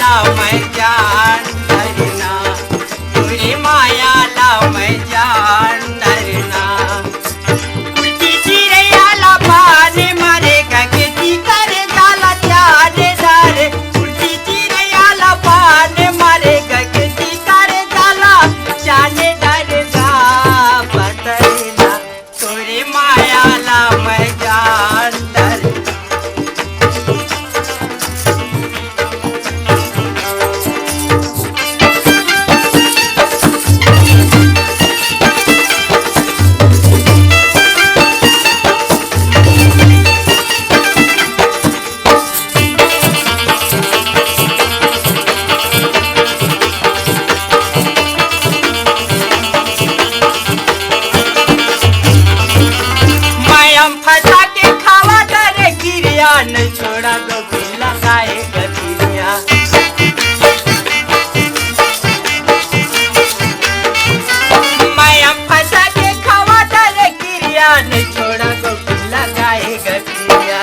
ला मैं जान डरना, तोरी माया ला मैं जान डरना। उल्टी चिड़ैया ला पाने मारेगा खेती करे जाला चारे डारे, उल्टी चिड़ैया ला पाने मारेगा खेती करे जाला चारे डारेगा बतरेला, तोरी माया ला मैं जान डरना। फंसा के खावा डरे गिरिया न छोड़ा गोभी लगाए गतिया। मैं फंसा के खावा डरे गिरिया न छोड़ा गोभी लगाए गतिया।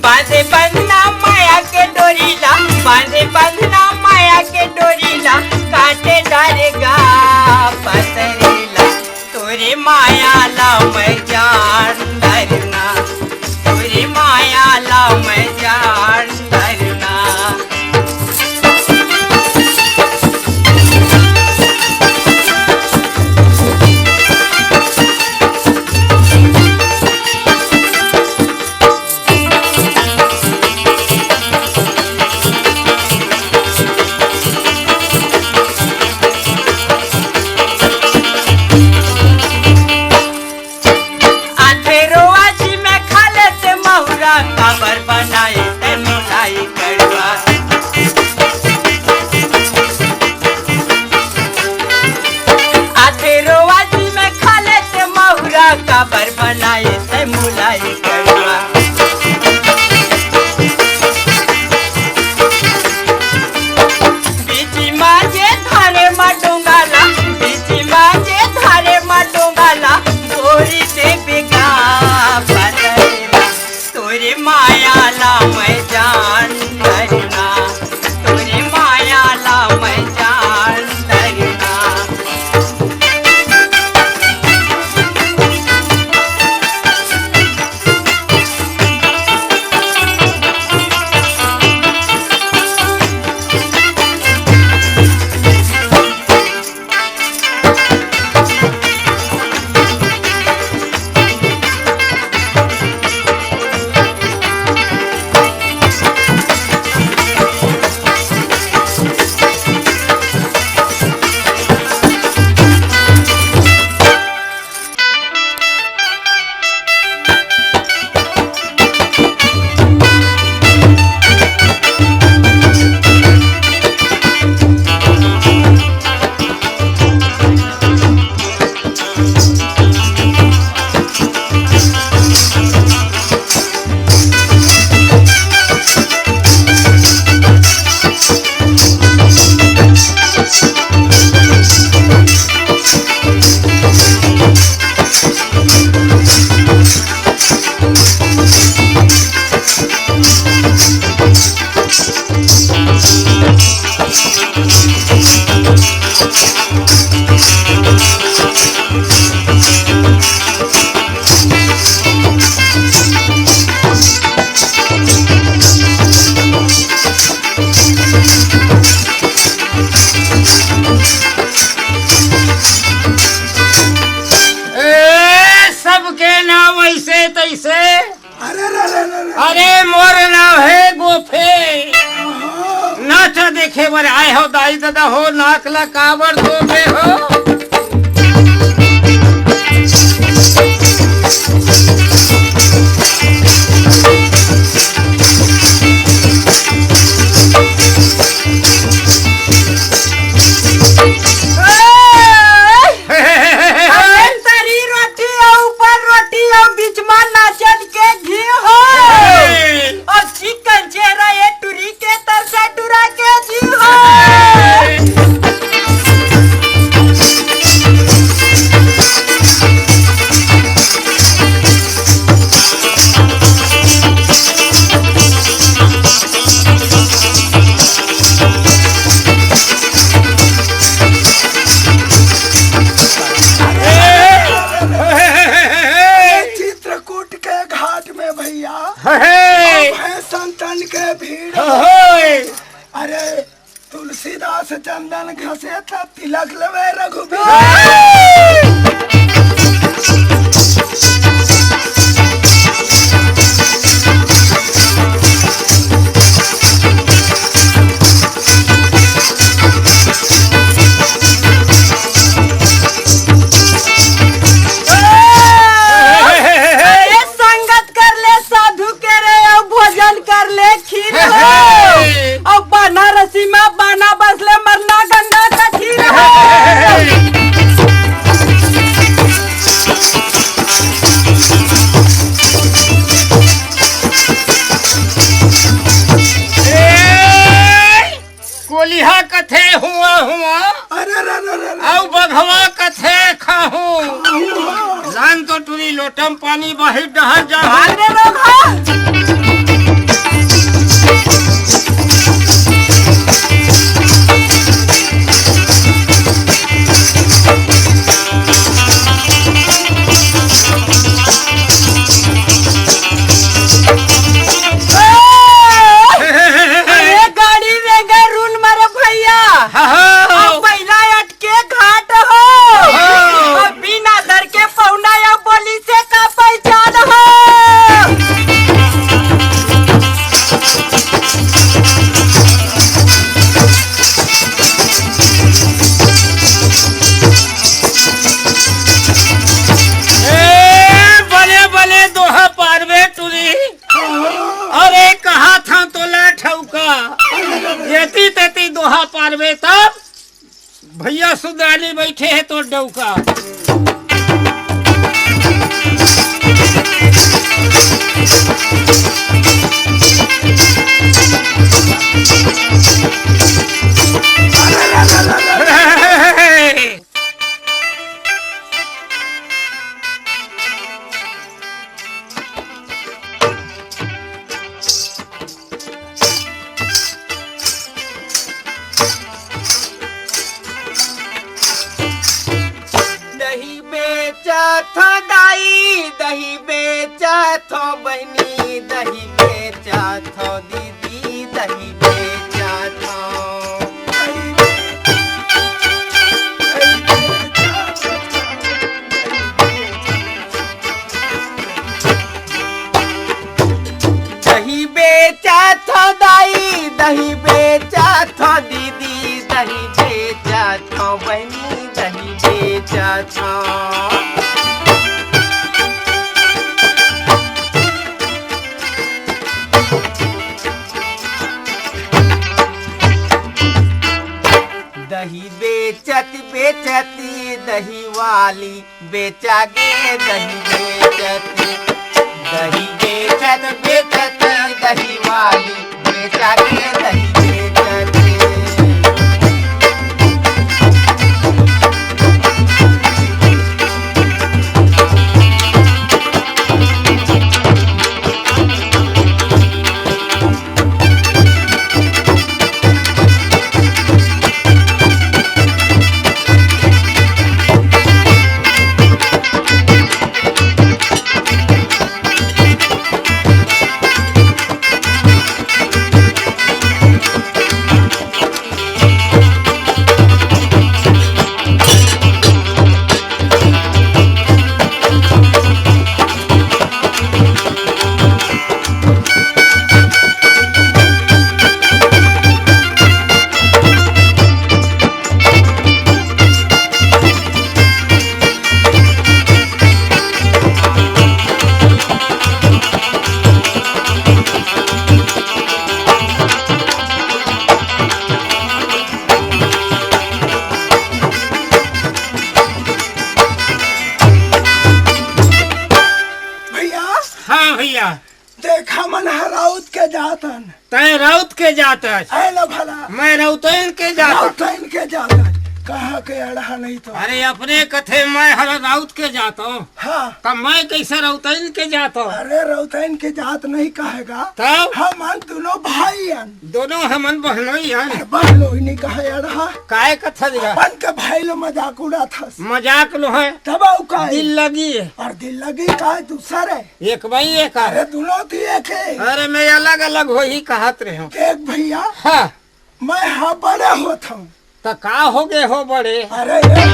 बांधे बंधना माया के डोरीला, बांधे बंधना माया के डोरीला, काटे डालेगा पतरेला, तोरे माया ला मैं जान डरना, तोरे माया ला मैं जान डरना। काबर बनाए ते मुलाई कड़वा, आधेरोवाजी में खा लेते महुरा, काबर बनाए ते मुलाई कड़वा। बीची माजे थारे माटोंगाला, बीची माजे थारे माटोंगाला, गोरी से बिगा बतरेला, तोरे माया ला मैं जान डरना, तोरे माया ला मैं जान डरना। अरे मोर नाम है गोफे, नाच देखे बर आए हो दाई दादा हो, नाकला काबर गोफे हो। आन तो टूरी लोटम पानी बाहर डहर जा भागने लोग गाड़ी में गए रूल मारो भैया पहला अटके घाट हो बिना डर के पौना या बोली से का पहचान हो। बले बले दोहा पारवे टूरी अरे कहा था तो ला ठौका येती तेती दोहा पारवे तब भैया सुदाली बैठे है तो डौका। दही बेचा थो दाई दही बेचा थो बहनी दही बेचा थो दीदी दही बेचा थो। दही बेचा थो दाई दही बेचा थो दीदी दही बेचा थो बहनी दही बेचा थो। दही बेचत बेचती दही वाली बेचा गे दही बेचती दही बेचत बेचती दही वाली बेचा गे दही बेचती। हाँ भैया देखा मन राउत के जातन तय राउत के जाता है न भला मैं राउतन के जाता। राउतन के जातन कहा के अड़ा नहीं तो अरे अपने कथे मैं हर राउत के जाता हूँ हाँ तब मैं कैसे राउतन के जाता हूँ। अरे राउतन के जात नहीं कहेगा तब हम दोनों भाई हन दोनों हमन बहनोई हैं बहनो ही नहीं कहे अड़ा काय कथा दिया अपन के भाई लो मजाक उड़ा था मजाक लो है तब का दिल लगी है और दिल लगी का दूसरे एक भाई एक अरे दोनों थी एक है। अरे मैं अलग अलग हो ही कहत रहे हूँ। एक भैया हाँ मैं हाँ बड़े होता हूँ तो का हो गए हो बड़े अरे ये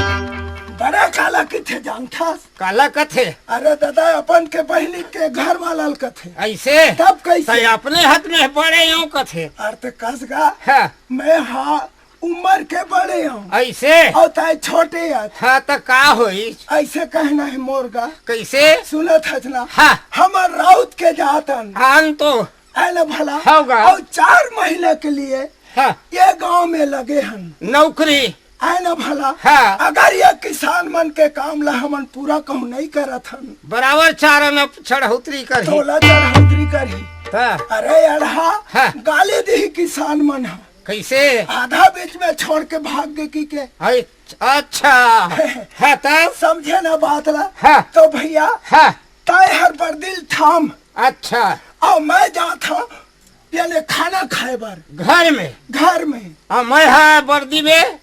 बड़ा काला किथे जानता काला कथे अरे दादा अपन के बहनी के घर वाला कथे ऐसे तब कैसे तो अपने हाथ में बड़े यूं कथे अर्थ कसगा हाँ मैं हाँ उम्र के बड़े हूँ ऐसे और ताई छोटे हत हाँ तो का होई ऐसे कहना है मोरगा कैसे सुनत हजना हाँ हमर राउत के जातन आन तो ऐला भला होगा। और 4 महीने के लिए हाँ ये गांव में लगे हन नौकरी है न भला हाँ। अगर ये किसान मन के काम ला हमन पूरा कहूँ नहीं करत हन बराबर चारण चढ़ौतरी कर तोला चढ़ौतरी करी अरे अढ़ा हाँ। गाली दी किसान मन है कैसे आधा बीच में छोड़ के भाग गए की के है अच्छा है तब समझे ना बात ला। हाँ। तो भैया हाँ ताय हर पर दिल थाम अच्छा और मैं जात हूँ यानी खाना खाए बर घर में मैं है वर्दी में।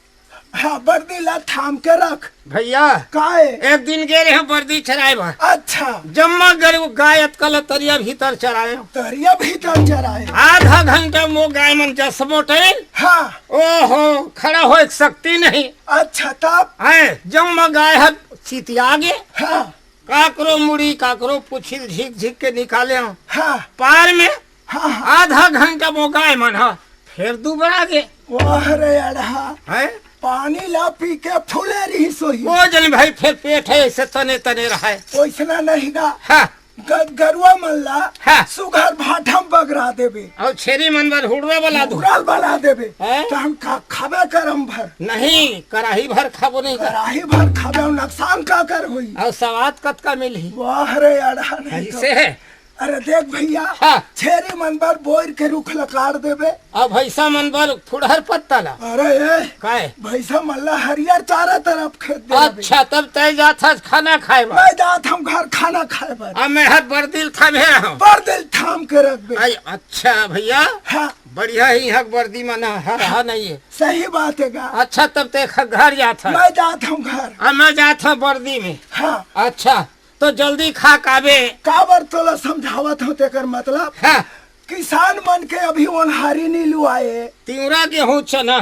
हाँ वर्दी ला थाम के रख भैया काए। एक दिन गेले हैं वर्दी चराए भर अच्छा जम्मा गरीब गाय अतकल तरिया भीतर चराए तरिया भीतर चराए। आधा घंटा मो गाय मन जसमो टैल हाँ ओहो खड़ा हो एक सकती नहीं। अच्छा तब है जम्मा गाय है सीती आगे हाँ काकरो मुड़ी काकरो पुछिल झीक झीक के निकाले हो हाँ पार में हाँ हाँ। आधा घंटा मो गाय मन है फिर दोबारा गे वाह रे अढ़ा है पानी ला पी के फूले रही सोही वो जन भाई फिर पेट है ऐसे तने तने रहा है। वैसना नहीं गा हाँ गरुआ मल्ला हाँ। सुगर भाठम बगरा देबे और छेरी मन भर हुड़वे वाला दो उड़ाल बना देबे हैं? तो हम खाबे करम भर नहीं कराही भर खाबो नहीं कर कराही भर खाबे और नुकसान का कर हुई। और सवाद कत का मिली वाह रे अढ़ा नहीं तो। ऐसे है। अरे देख भैया हाँ। छेरी मन पर बोर के रुख लकार देबे अब भैसा मन भर फुड़हर पत्ता ला अरे ए काय भैसा मल्ला हरियर चारों तरफ खेत दे अच्छा तब तय जाता खाना खाए बा मैं जात हम घर खाना खाए बर अब मैं हर बर्दिल था में रहा हूँ पर दिल थाम के रख बे। आई अच्छा भैया हाँ बढ़िया ही हक वर्दी मना रहा नहीं है। सही बात है गा। अच्छा तब तक घर जाता मैं जात हूँ घर अब मैं जाता वर्दी में। हाँ अच्छा तो जल्दी खा काबे काबर तोला समझावत हो तेकर मतलब हाँ किसान मन के अभी ओनहारी नहीं लुआए तिवरा गेहूँ चना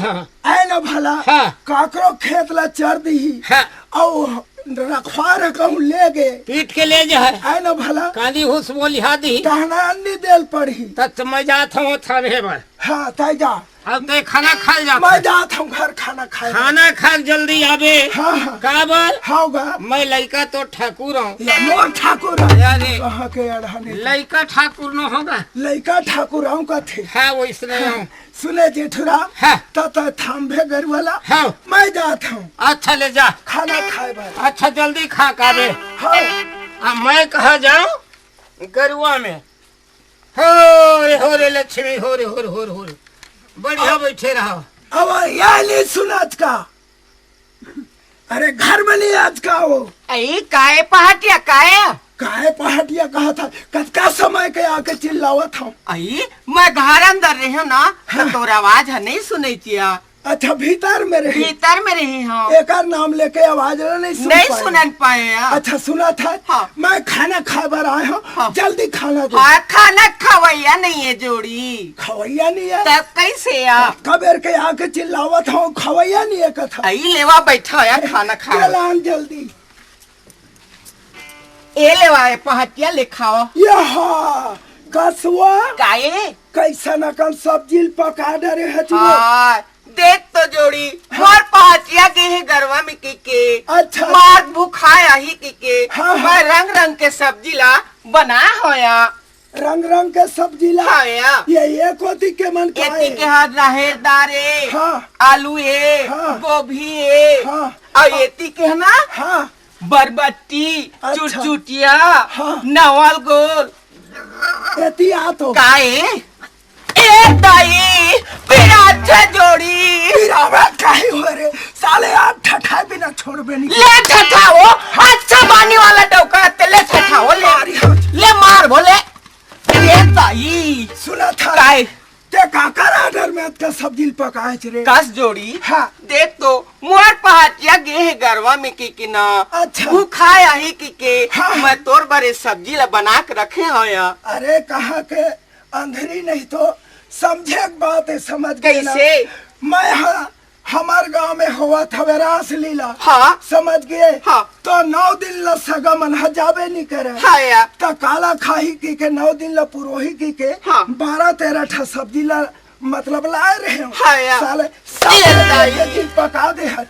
आए न भला हाँ। काकरो खेत ला चर दी हाँ और रखवार कहूँ ले गे पीट के ले जा आए न भला कांदी हुस बोलिहा दी कहना अन्नी देल पड़ी तब मैं जाता हूँ थाने पर। हाँ तय जा अब ते खाना खा जा मैं जात हूँ घर खाना खाए खाना खा जल्दी आवे हाँ हाँ काबर हाँ गा मैं लड़का तो ठाकुर हूँ या मोर ठाकुर अरे कहाँ के अढ़ाने लड़का ठाकुर न होगा लड़का ठाकुर हूँ का थे हाँ वैसने हूँ सुने जेठुरा हाँ। तो थाम्बे घर वाला हाँ मैं जात हूँ अच्छा ले जा खाना खाए बार अच्छा जल्दी खा काबे। हाँ अब मैं कहा जाऊं गरुआ में हो रे लक्ष्मी हो रे बढ़िया बैठे रहो। अब या नहीं सुनाच का अरे घर में नहीं आज का वो आई काहे पहाटिया काहे काहे पहाटिया कहा था कतका समय के आके चिल्लावत हूँ। आई मैं घर अंदर रही हूँ ना तो तोर आवाज है नहीं सुनै चिया अच्छा भीतर में रही भीतर में रही हूँ एक नाम लेके आवाज नहीं नहीं सुन पाए अच्छा सुना था हाँ। मैं खाना खाए बार आया हूँ हाँ। जल्दी खाना दो। हाँ खाना खवैया नहीं है जोड़ी खवैया नहीं है तब कैसे आ कबेर के आके चिल्लावत हूँ खवैया नहीं है कथा आई लेवा बैठा है खाना खा चलान जल्दी ए लेवा पहाटिया ले खाओ यहाँ कसवा काहे कैसा नकल सब्जी पका डरे है हाँ देख तो जोड़ी मोर पहाटिया के है गरवा में के अच्छा। मार भूखाया ही के हाँ, हाँ। मैं रंग रंग के सब्जी ला बना होया रंग रंग के सब्जी ला खाया ये कोती के मन का एती के हाथ राहेर दारे हाँ। आलू है हाँ। गोभी है हाँ। और एती के है ना हाँ बरबट्टी अच्छा। चुटचुटिया हाँ। नवल गोल एती आ तो काहे ए दाई बिना अच्छा जोड़ी पिरावत काहे हो रे साले आप ठठाए बिना छोड़बे नहीं ले ठठाओ अच्छा बानी वाला डौका ते ले ठठाओ ले मार बोले ए दाई सुना था काहे ते काकर आर्डर में का सब्जी पकाए रे कस जोड़ी हाँ। देख तो मोर पहाटिया गे है गरवा में की ना अच्छा। तू खाया ही के हाँ। मैं तोर बरे सब्जी ला बना के रखे होया अरे कहा के अंधेरी नहीं तो समझे एक बात है समझ गए ना कैसे मैं हाँ हमार गांव में हुआ था रास लीला हाँ समझ गए हाँ। तो 9 दिन ला सगा मन हजाबे नहीं करे हाया तो काला खाही की के 9 दिन ला पुरोही की के हाँ। 12-13 ठा सब्जी ला मतलब लाए रहे हो हाया। साले ये दाई। सब दिन पका दे हर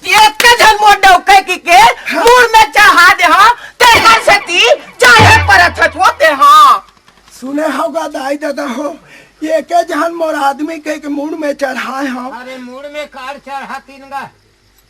ये कजन मोर डौके के मुड़ में चाहा दे हां ते हर सती चाहे परत हटवते हां सुने होगा दाई दादा हो ये के जहान मोर आदमी के मूड में चढ़ाए हम अरे मूड में कार चढ़ा तीन गा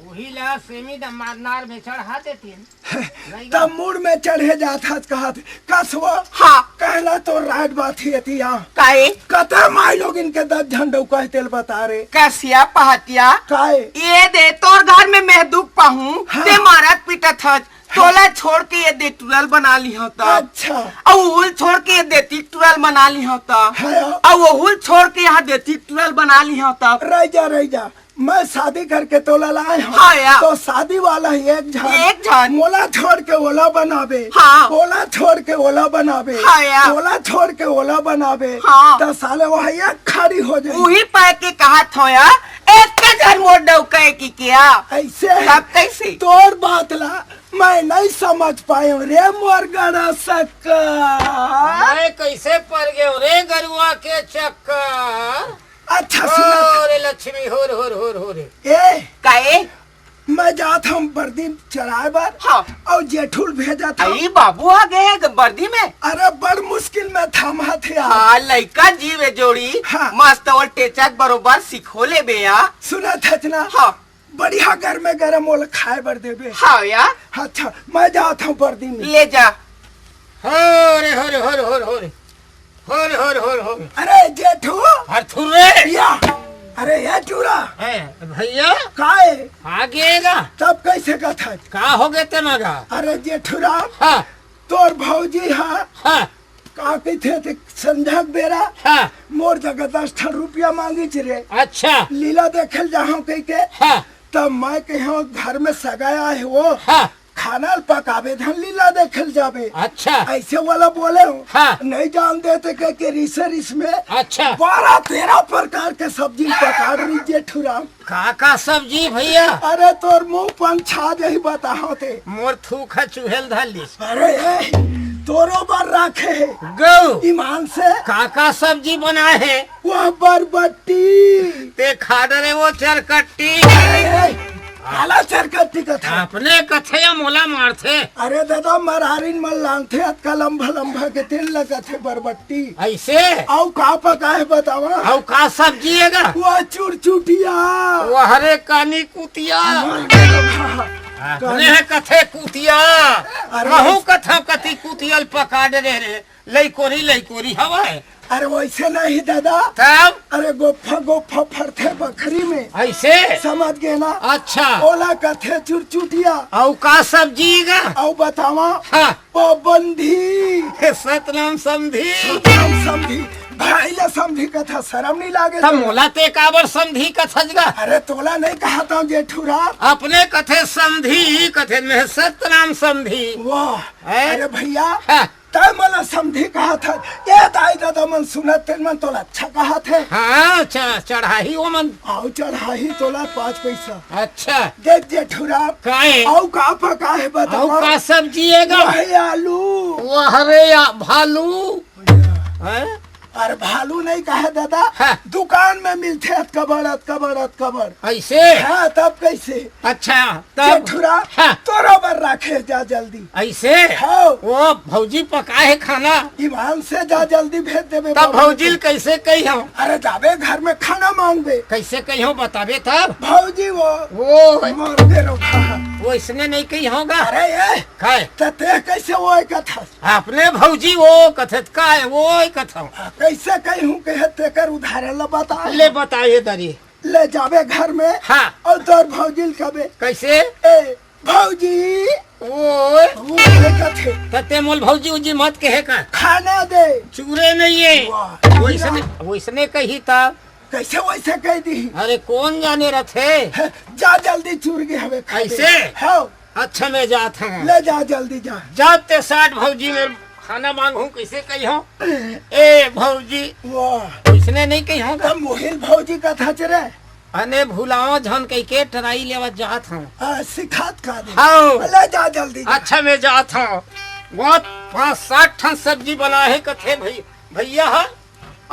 वही ला सेमी नार में चढ़ा देती है। तब मुड़ में चढ़े जाता कहा कसवा हाँ कहला तो रात बात ही थी यहाँ काहे कते माई लोग इनके 10 झंडो कहते बता रे कैसिया पहतिया काहे ये दे तोर घर में मैं दुख पाहूँ हाँ। ते मारत पीटत हज तोला छोड़ के ये दे टूरल बना ली होता अच्छा और हुल छोड़ के ये देती टूरल बना ली होता है और वो हुल छोड़ के यहाँ देती टूरल बना ली होता। रह जा मैं शादी करके तोला लाए हूँ हाँ यार। तो शादी वाला ही एक झन मोला छोड़ के ओला बनावे हाँ। ओला छोड़ के ओला बनावे हाँ यार। ओला छोड़ के ओला बनावे हाँ। तो साले वो है खड़ी हो जाए वही पै के कहा था यार एक का घर मोड़ डौके की क्या ऐसे सब कैसे तोर बात ला मैं नहीं समझ पाया रे मोर गड़ा सक्का मैं कैसे पड़ गए रे गरुआ के चक्कर। अच्छा सुना रे लक्ष्मी हो रे ए काहे मैं जाता हूँ बर्दी चराए बार हाँ। और जेठुल भेजा था अरे बाबू आ गए बर्दी में अरे बड़ मुश्किल में थमा थे आप। हाँ लड़का जीव जोड़ी हाँ। मस्त और टेचक बरोबर सिखोले बेया सुना थचना हाँ बढ़िया घर में गरम ओल खाए बर देबे हाँ यार अच्छा मैं जाता हूँ बर्दी में ले जा हो रे हो अरे जेठू हरथुर रे या अरे ये चूरा है भैया काहे आगेगा तब कैसे कथा का हो गए ते मगा। अरे जेठूरा हाँ तोर भौजी हाँ हाँ का कहते थे संझक बेरा हाँ मोर जगह 10 रुपया मांगी रे अच्छा लीला देखल जाऊं कह के हाँ तब मैं कहो घर में सगाया है वो हाँ खाना पकावे धन लीला देखल जावे अच्छा ऐसे वाला बोले हो हाँ। नहीं जान देते के रिसर्च में अच्छा 12-13 प्रकार के सब्जी पका रही जेठूराम का सब्जी भैया। अरे तोर मुंह पंछा जही बताओ ते मोर थूखा चूहेल धाली अरे ए, तोरो बार रखे है गौ ईमान से का सब्जी बनाए है वह बरबट्टी ते खा डरे वो चरकट्टी आला चरकट्टी कथा अपने कथया मोला मारथे। अरे दादा मरारिन मन लांथे अतका लंबा लंबा के तेल लगा थे बरबट्टी ऐसे औ का पकाए बतावा और का सब्जी है वह चुरचुटिया वो हरे कानी कुतिया अपने है कथे कुतिया कहूँ कथा कथी कुतियल पका डरे रे लईकोरी हवा है। अरे वैसे नहीं दादा तब अरे गोफा फरथे बकरी में ऐसे समझ गए ना अच्छा ओला कथे चुरचुटिया और का सब्जी गा औ बतावा हाँ पाबंदी सतनाम समधी समझी भाईला समझी कथा शर्म नहीं लागे तब मोला ते काबर समधी कथजगा। अरे तोला नहीं कहा था जेठूरा अपने कथे समधी कथे में सतनाम समधी वाह है? अरे भैया हाँ तय मला समझी कहा था ये दाई दादा मन सुनत तेन मन तोला अच्छा कहा थे हाँ चढ़ाई वो मन आओ चढ़ाई तोला 5 पैसा अच्छा देख जेठूरा काहे औ का पका है और बताओ का सब्जी है गा वही आलू वो हरे या भालू हैं? अरे भालू नहीं कहे दादा हाँ। दुकान में मिलते अतकबर ऐसे हाँ तब कैसे अच्छा तब जेठूरा हाँ। तोरो बर रखे जा जल्दी ऐसे हाँ वो भौजी पकाए है खाना ईमान से जा जल्दी भेज देवे तब भौजी कैसे कही हो अरे जाबे घर में खाना मांगबे कैसे कही हो बताबे तब भौजी वो मोर दे रो खा वो इसने नहीं कही होगा अरे ये खाए तते कैसे वो कथा अपने भौजी वो कथत का है वो कथा कैसे कही हूँ कहे तेकर उदाहरण ला बता ले बताइए दरी ले जाबे घर में हाँ और तोर भौजी कबे कैसे ए भौजी वो कथे तते मोल भौजी उजी मत कहे का खाना दे चूरे नहीं है वाह, वैसने कही तब कैसे वैसे कह दी अरे कौन जाने रथे जा जल्दी चूर गए हमें कैसे? हाँ अच्छा मैं जात हूँ ले जा जल्दी जा जाते 60 भौजी में खाना मांगू कैसे कही हो ए भौजी वाह उसने नहीं कही होगा तब मोहिल भौजी का था चरे अने भूलाओ झन कही के टराई लेवा जात हूँ सिखात का दे हाँ ले जा जल्दी जा। अच्छा मैं जात हूँ बहुत 5-60 ठन सब्जी बना है कथे भैया है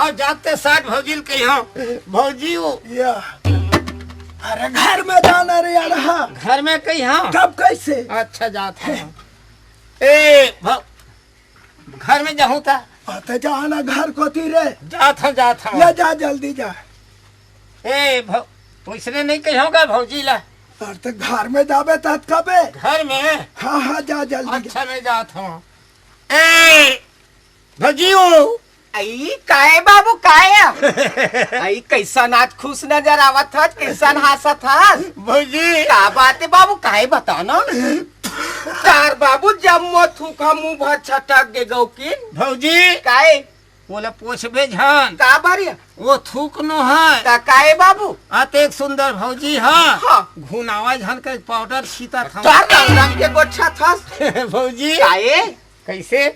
और जाते 60 भौजी कही हो भौजी वो या अरे घर में जाना रे अड़हा घर में कही हाँ तब कैसे अच्छा जात हूँ ए घर में जाऊँ था तो जाना घर को रे जात हूँ ले जा जल्दी जा ए उसने नहीं कही होगा भौजी ला और तो घर में जाबे तात कबे? घर में? हाँ हाँ जा जल्दी। अच्छा मैं जाता हूँ। ए भजियो आई काहे बाबू काहे आई कैसा नाच खुश नजर आवत था, कैसन हंसत था। भौजी का बात है बाबू काहे बताना। तार बाबू जब मो थूका मुंह भर छटक गे गौकिन। भौजी काहे बोला पोछबे झन का बारिया वो थूक नो है का काहे बाबू। आते एक सुंदर भौजी हाँ हाँ। घुनावा झन के पाउडर सीता था। तार रंग रंग के गोच्छा था। भौजी काहे कैसे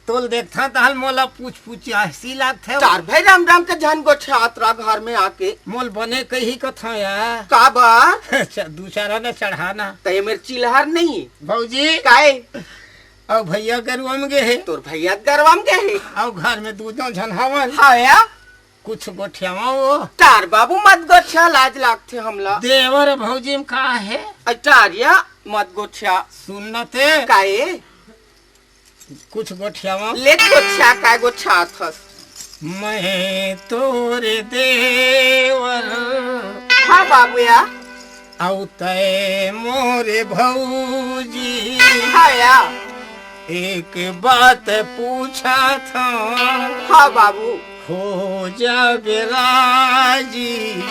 तोल देखता तहल मोला पूछ पूछ हंसी लागथे। तार भाई रंग रंग के झन गोच्छा आतरा घर में आके मोल बने कही कथा यार। का बा दूसरा ने चढ़ाना तय मेरे चिल्हर नहीं भौजी काहे और भैया गरुआ में गे है तोर भैया गरवाम गए और घर में दूधों झनहावन हाँ या कुछ गोठियावा वो तार बाबू मत गोच्छा लाज लागथे हमला। देवर भौजी में का है अटारिया मत गोच्छा सुनते काहे कुछ गोठियावा ले गोच्छा काय गोच्छा थस। मैं तोरे देवर हाँ बाबू या औ तय मोरे भौजी हाँ या एक बात पूछा था। हाँ बाबू हो जाबे राजी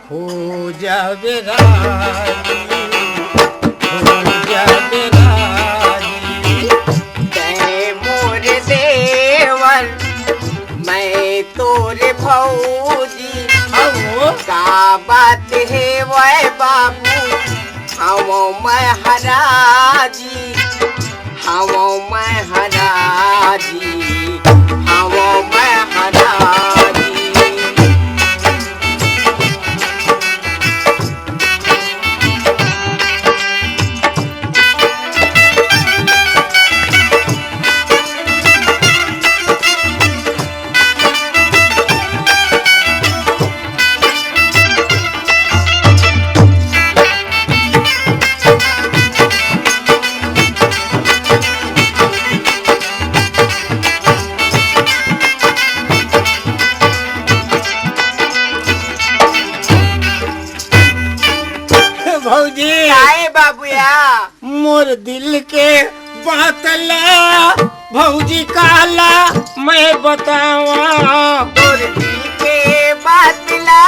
हो जाबे राजी हो जाबे राजी। तय मोरे देवर मैं तोरे भौजी आओ का बात है वह बाबू हम मैं हराजी हम मैं हराजी हम मैं हराजी। भौजी काहे बाबूया मोर दिल के बातला भौजी काला मैं बतावा। तोर दिल के बातला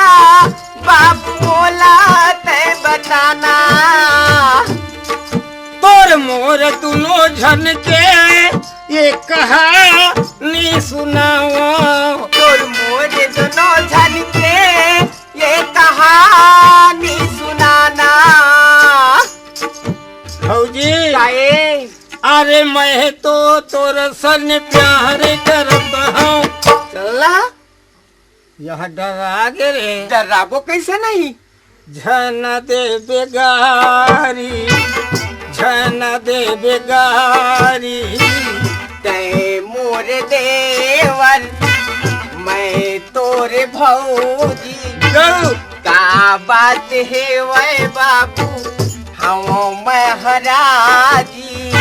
बाबू बोला तय बताना। तोर मोर दोनों झन के ये कहानी सुनावा। तोर मोरे दोनों झन के ये कहानी सुनाना। भौजी काहे अरे मैं तो तोर सन प्यार करत हूँ। चला यह डरा गे रे डराबो कैसे नहीं। झन दे बेगारी झन दे बेगारी। तय मोरे देवर मैं तोरे भौजी गौ का बात है वह बाबू हम मैं हराजी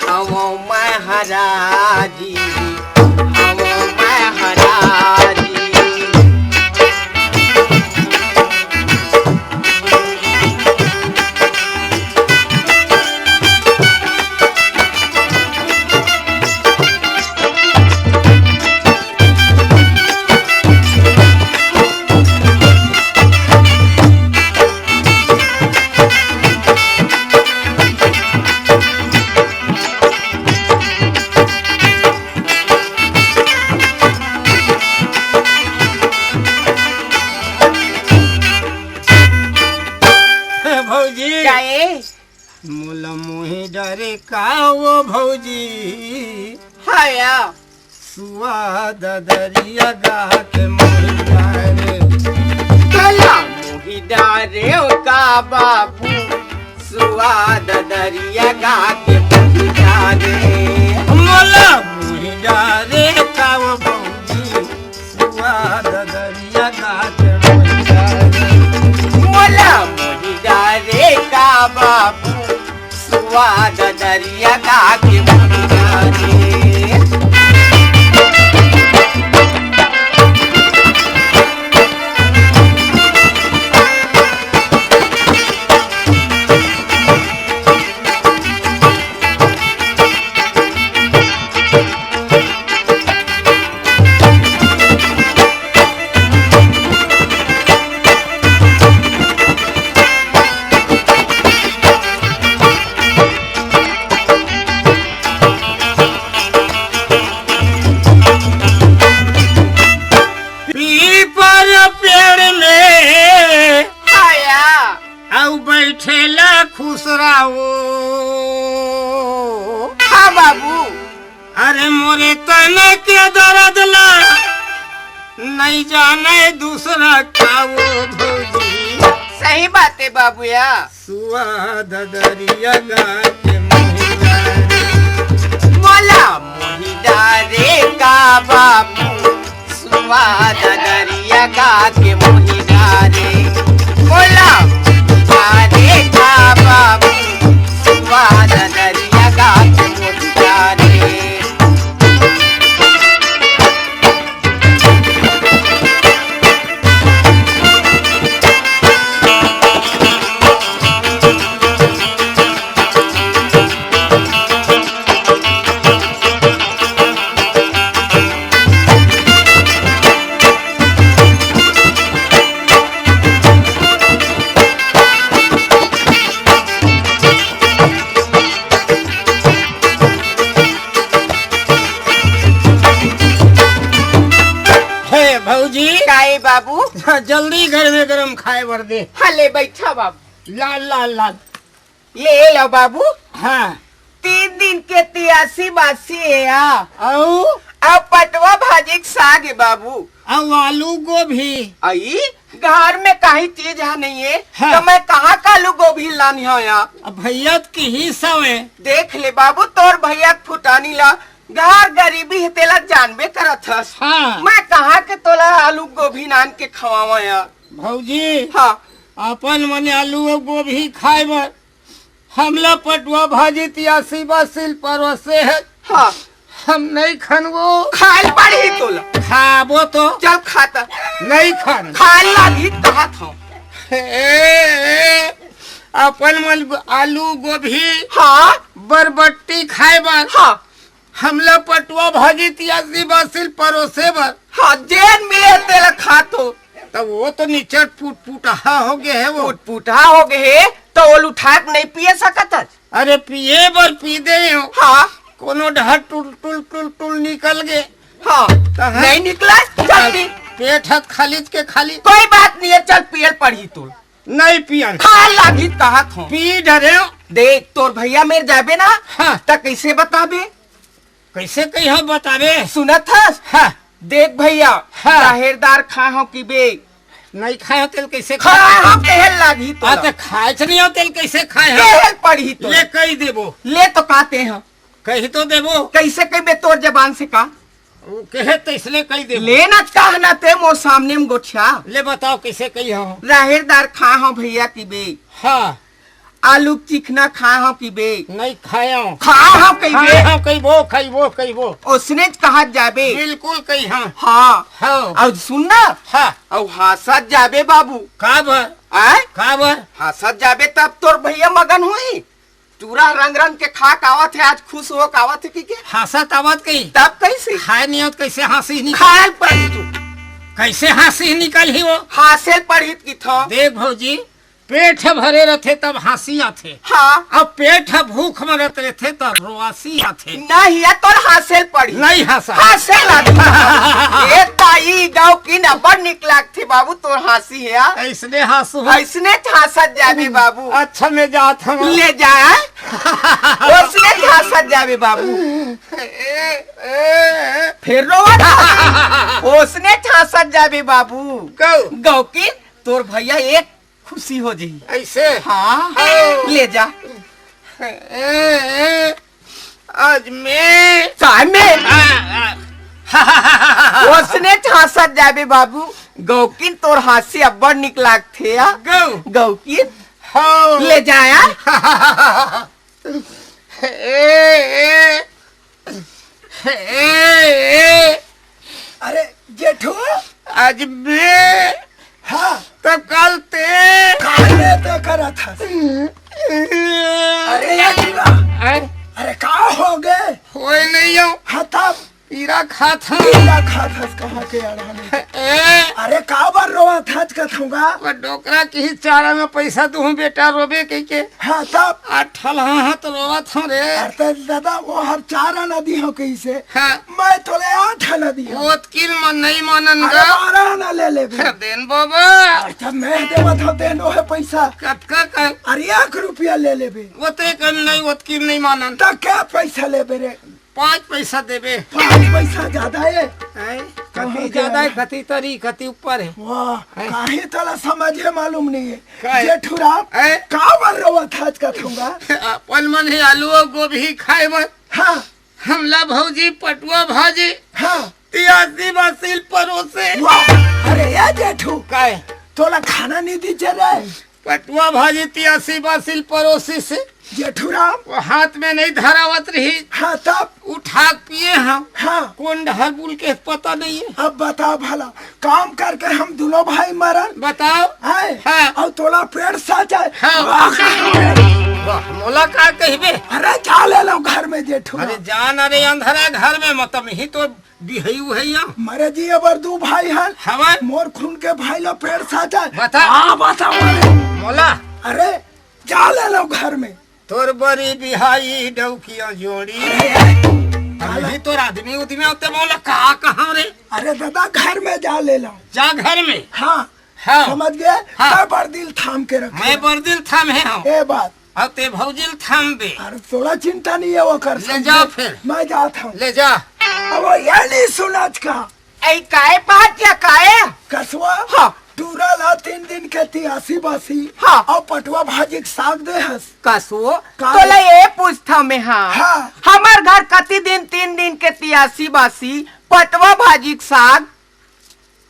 हम मैं हराजी हम मैं हराजी। भौजी काहे मोला मोहे डरे का वो भौजी हया सुआद दरिया गा के मोहे डरे। कला मोही डारे का बाबू स्वाद दरिया गा के मोही डारे। मोला मोहे डरे का वो भौजी सुआद दरिया गा के मोहे डरे। मोला मोही डारे का बाबू स्वाद दरिया गा के मोही डारे। मोरे तन के दर्द ला नहीं जाने दूसरा का वो भौजी। सही बात है बाबूया। सुआद दरिया गा के मोहिदारे। बोला मोहिदारे का बाबू सुवाद दरिया गा के मोहिदारे। बोला मोहिदारे का बाबू सुवाद दरिया गा के मोहिदारे। भौजी काहे बाबू? जल्दी घर में गरम खाए बर दे। हले बैठा बाबू। लाल लाल लाल ले लो बाबू। हाँ 3 दिन के 83 बासी है औ अब पटवा भाजी के साग है बाबू। अब आलू गोभी आई घर में कहीं चीज है नहीं है हाँ। तो मैं कहाँ का आलू गोभी लानी हो यहाँ? अब भैया की ही सब है। देख ले बाबू तोर भैया के फुटानी ला घर गरीबी है तेला जानबे करत हस। हाँ मैं कहाँ के तोला आलू गोभी नान के खवावा यहाँ? भौजी हाँ अपन मने आलू और गोभी खाए बर हमला पटुआ भाजी 83 बासिल परवसे है। हाँ हम नहीं खनबो। खाल पड़ी तोला। खाबो तो चल खाता नहीं खन। खाल लागी कहा था। अपन मन आलू गोभी हाँ बरबट्टी खाए बर हाँ हमला पटुआ भाजी 83 बासिल परोसे बर। हाँ जेन मिले तेला खातो। तब वो तो निचट फूट फूटा हो गए है वो। पुटहा हो गए तो ओल उठा के नहीं पिए सकत हस? अरे पिए बर पी दे हो। हाँ कोनो ढहर टुल टुल टुल टुल निकल गए हाँ कहाँ? नहीं निकला जल्दी। पेट हाथ खाली के खाली कोई बात नहीं है चल पियल पड़ी तू। नहीं पियन। खा लागी कहा था। पी डरे देख तोर भैया मेरे जाबे ना हाँ त कैसे बताबे? कैसे कही हम बतावे। सुनत हस? हाँ देख भैया हाँ। जाहिरदार खा हो कि बे नहीं खाए तेल कैसे खा हो कहल लागी तो तो खाए नहीं हो तेल कैसे खाए हम। कहल पड़ी तो ले कही देबो। ले तो कहते हैं कही तो देबो। कैसे कहबे तोर जबान से का? वो कहे तो इसलिए कही देबो। लेना कहना ते मोर सामने में गोठिया। ले बताओ कैसे कही हो। जाहिरदार खा हो भैया की बे हाँ आलू चिकना खा हो कि बे नहीं खाया खा हो कही बे हाँ कही वो उसने कहा जाबे बिल्कुल कही हाँ हाँ हाँ और सुनना हाँ और हंसत जाबे बाबू। का बर आय का बर हंसत जाबे तब तोर भैया मगन हुई चूरा रंग रंग के खा कावत है आज खुश हो कावत है की हंसत आवत कही तब कैसे खाए नहीं होत कैसे हंसी निकल। खाल पड़ी तू कैसे हंसी निकल ही वो। हासिल पड़ी की था। देख भौजी पेट भरे रहते तब हंसी आथे। हाँ अब पेट भूख मरत रहते तब रोआसी आथे। नहीं है तोर हासिल पड़ी नहीं हंसा हासिल आती। ये ताई गाँव की ना बड़ निकला थी बाबू तोर हंसी है ऐसने हंसू ऐसने हंसत जाबे बाबू। अच्छा में जात हम ले जाए उसने हंसत जाबे बाबू फिर रोवत उसने हंसत जाबे बाबू। गाँव की तोर भैया एक खुशी हो जाई ऐसे हाँ ले जा आज में सामने उसने हंसत जाबे बाबू। गौकिन तोर हंसी अब्बड़ निकला थे गौकिन हाँ ले जाया अरे जेठू आज में हाँ तब कल ते खाने तो करा था। अरे यार अरे का हो गए? होए नहीं हो हाँ तब पीरा खात हम। पीला खात हस कहाँ के अड़ाने? अरे का बार रोआ था कथूंगा? डोकरा की ही चारा में पैसा दूं बेटा रोबे कह के। हाँ तब अठल हाँ तो रोवा था रे। अरे दादा वो हर 4 आना दी हो कैसे? हाँ मैं तोले 8 आना दी हो। वो किल मन नहीं मानन अरे गा 12 आना ले ले बे। देन बाबा अच्छा मैं देवा था देनो है पैसा। कतका कर अरे 1 रुपया ले ले बे। वो ते कर नहीं वो किल नहीं मानन। तो क्या पैसा ले बे रे? 5 पैसा देबे। 5 पैसा ज्यादा है। कति ज्यादा है, कति तरी, कति ऊपर है। वाह, काहे तला समझे मालूम नहीं का है। है? जेठुराम का बर रवा था का थूंगा। अपन मन है आलू और गोभी खाए बर। हाँ हमला भौजी पटुआ भाजी हाँ। तियासी बासिल परोसे। वाह, अरे या जेठू काय तोला खाना नहीं दी चले। पटुआ भाजी 83 बासिल परोसी से जेठुराम वो हाथ में नहीं धरावत रही। हाँ तब उठा के पिए हम। हाँ। कौन ढहर बुल के पता नहीं है। अब बताओ भला, काम करके हम दोनों भाई मरन बताओ। है। हाँ। और तोला पेड़ साजा। हाँ। वाह, मोला का कहबे। अरे क्या ले लो घर में जेठू। अरे जान, अरे अंधरा घर में मतलब ही तो बिहई उहैया मरे जी अबर 2 भाई हैं। हवन मोर खून के भाई लो पेड़ साजा। बता। हाँ बताओ। मोला अरे क्या ले लो घर में। तोर बड़ी बिहाई डौकिया जोड़ी। अभी तोर आदमी उदमी होते मोला कहाँ रे। अरे दादा घर में जा ले लो। जा घर में। हाँ हाँ। समझ गए। हाँ। मैं बरदिल थाम के रख। मैं बरदिल थामे हूँ। ये बात। अब ते भौजिल थाम दे। अरे थोड़ा चिंता नहीं है वो कर। ले जाओ फिर। मैं जाता हूँ। ले जा। अब वो ये नहीं सुनाच का ऐ काय बात या काय? कसवा। हाँ। टूरा ला 3 दिन के 83 बासी। हाँ। और पटुआ भाजी के साग दे हस। कसो काय? तोला ये पूछता मैं। हाँ हाँ। हमार घर कति दिन 3 दिन के 83 बासी पटवा भाजी के साग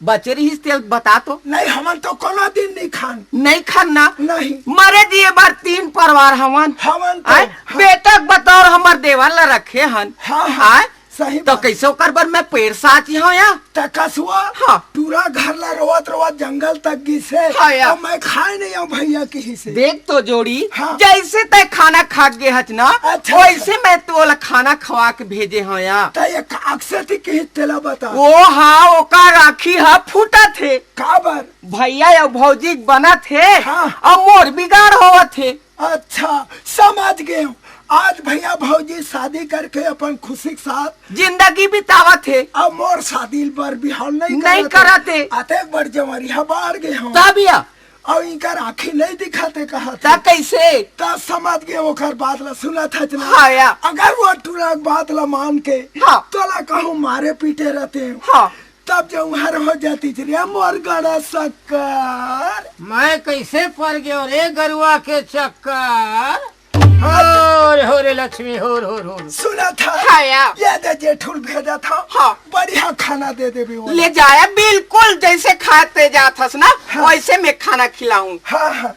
बचरी ही तेल बता तो। नहीं हमन तो कोनो दिन नहीं खान। नहीं खाना। नहीं मरे दिए बार 3 परिवार हमन। हमन तो आय बेटक बतौर हमर देवर ला रखे हन। हाँ हाँ आय सही तो बात। कैसे कर बर मैं पेड़ साची हूँ या कसुआ। हाँ। पूरा घर ला रोवत रोवत जंगल तक गिसे। हाँ या। और मैं खाए नहीं हूँ भैया की से। देख तो जोड़ी। हाँ। जैसे तय खाना खा गे हच ना अच्छा, वैसे मैं तो खाना खवा के भेजे हूँ या। तो ये अक्सर की तेला बता। वो हाँ ओका राखी हा फूटा थे। काबर। भैया या भौजी बना थे। हाँ। और मोर बिगाड़ हुआ थे। अच्छा समझ गए हूँ। आज भैया भौजी शादी करके अपन खुशी के साथ जिंदगी बितावा थे। अब मोर शादी पर बिहार नहीं करते। आते बड़ जमरिया बाढ़ गए हूँ। तब या और इनका राखी नहीं दिखाते कहा तब कैसे तब समझ गए ओकर बात ला सुना था जना। हाँ या। अगर वो टूरा बात ला मान के हाँ। तो ला कहूँ मारे पीटे रहते हैं। हाँ। तब जो हर हो जाती थी मोर गड़ा शक्कर। मैं कैसे पड़ गयो रे गरुआ के चक्कर। हो रे लक्ष्मी हो सुना था। हाँ या। ये दे जेठुल भेजा था। हाँ। बढ़िया खाना दे दे भी वो। ले जाया बिल्कुल जैसे खाते जाथस ना। हाँ। वैसे मैं खाना खिलाऊं। हाँ हाँ।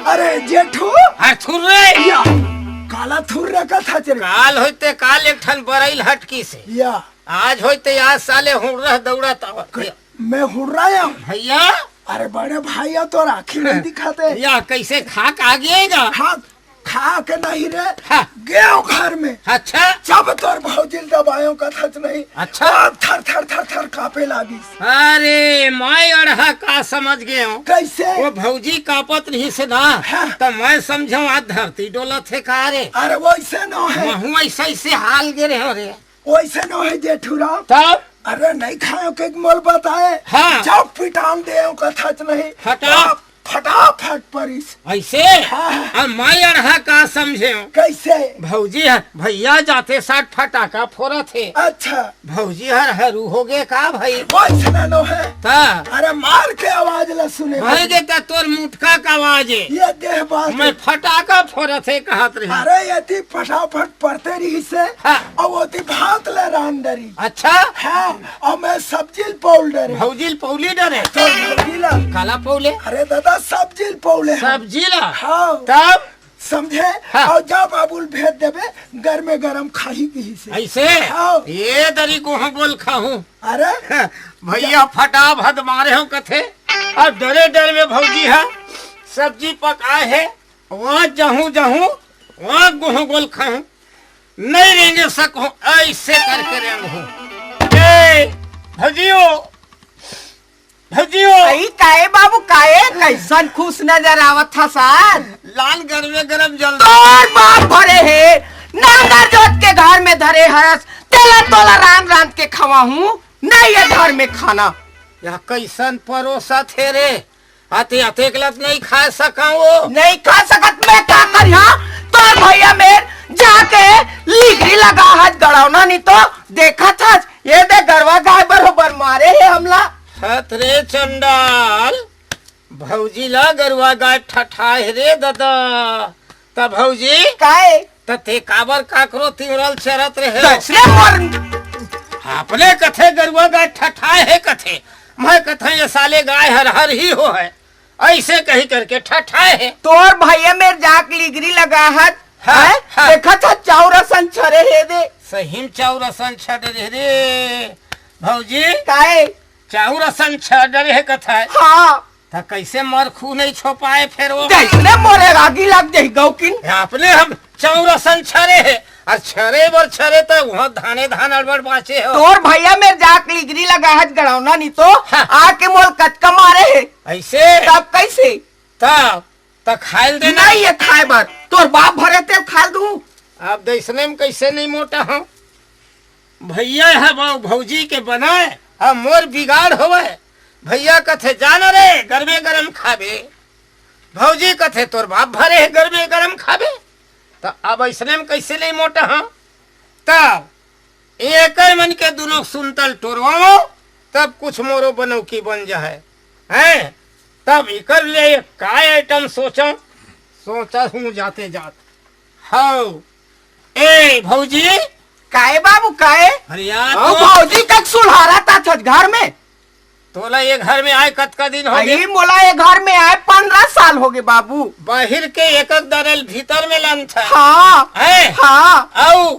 अरे जेठू अरे थुर रे। या काला थुर रखा था चले। काल होते काल एक ठन बरैल हटकी से। या आज होते आज साले हुड़ दौड़ा तावा मैं हुड़ रहा हूँ भैया। अरे बड़े भाइया तो राखी नहीं दिखाते। या कैसे खाक आ गएगा। हाँ खा के नहीं रे। हाँ। गयो घर में। अच्छा जब तोर भौजिल दबायों का थच नहीं। अच्छा। अब थर थर थर थर कापे लागी। अरे मैं अड़हा का समझ गए हूँ। कैसे। वो भौजी कापत रही से ना। हाँ। तो मैं समझो आज धरती डोला थे का रे। अरे वैसे न है। महू ऐसे ऐसे हाल गिरे हो रे। वैसे न है जेठूरा। तब अरे नहीं खाओ के मोल बताए। हाँ। जब पिटान दे का थच नहीं। फटा। तब फटाफट परिस। ऐसे। हाँ। अब मैं अड़हा का समझे हूँ। कैसे। भौजी भैया जाते साथ फटाका फोड़ा थे। अच्छा भौजी हरू हो गए का भाई। वैसे न है। ता अरे मार के आवाज ला सुने। भाई देता तोर मुटका का आवाज है। ये देह बात। मैं फटाका फोड़ा थे कहत रही। अरे यदि फटाफट पड़ते रही से। हाँ। और वो ती भात ले रांदरी। अच्छा हाँ। और मैं सब्जी पाउडर। भौजी पौली डरे। तो भौजी ला। काला पौले अरे दादा सब्जी पौले। सब्जी ला। हाँ। तब समझे। हाँ। और जब बाबुल भेज देवे घर में गरम खाही की से। ऐसे। हाँ। ये दरी को हम बोल खाऊं। अरे भैया फटा भद मारे हो कथे। और डरे डर में भौजी है सब्जी पकाए है। वहाँ जहूँ वहाँ गोह गोल खाऊं। नहीं रेंगे सकूं ऐसे करके रेंगू। भौजियो अई काहे बाबू काहे कैसन खुश नजर आवत था सार। लाल गरम जल। तोर बाप भरे है नांगर जोत के घर में धरे हरस तेला तोला रान के खवा हूँ। नहीं ये घर में खाना। या कैसन परोसा थे रे। आते आते गलत नहीं खा सका वो। नहीं खा सकत मैं का करिया। तोर भैया मेर जाके लिगरी लगा है नहीं तो देखा था ये दे गरवा गाय बरोबर मारे है हमला। हत रे चंडाल, भौजी ला गरुआ गाय ठठाए रे दादा। तब भौजी काहे ते काबर काकरो तिमरल चरत रहे दसरे मोर अपने कथे गरुआ गाय ठठाए है कथे, मैं कथे ये साले गाय हर हर ही हो है, ऐसे कही करके ठठाए है। तोर भैया मेरे जाक लिगरी लगा है हाँ, हाँ। देखा था चाउरसन छरे है दे सहीम चाउरसन छड़ रे भौजी, काहे चाउरसन छड़ है कथा है। हाँ तो कैसे मरखू नहीं छोपाए फिर वो दसरे मोरे आगी लग जाई गौकिन। अपने हम चाउरसन छरे है और छरे बर छरे तो वहाँ धाने धान अड़बड़ बाचे हो। तोर भैया मेरे जाक लिगरी लगा है गड़ौना नहीं तो हाँ। आके मोल कचका मारे है ऐसे तब कैसे तब तो खाइल देना नहीं ये खाए बार तोर बाप भरे ते खा दूं। अब देखने में कैसे नहीं मोटा हूँ भैया है भौजी के बनाए अब मोर बिगाड़ होवे। भैया कथे जान रे गरमे गरम खाबे, भौजी कथे तोर बाप भरे है गरमे गरम खाबे। तो अब ऐसने में कैसे नहीं मोटा हूँ। तब एक मन के दोनों सुनतल टोरवाओ तब कुछ मोरो बनो की बन जाए हैं। तब इकर ले काय आइटम सोचा हूँ जाते जात हाँ ए भौजी काहे बाबू काहे अरे यार भौजी कक सुलहारा था घर में तोला ये घर में आए कत का दिन हो गए। अरे मोला ये घर में आए 15 साल हो गए बाबू। बाहर के एक दरल भीतर में लन था हाँ है हाँ आओ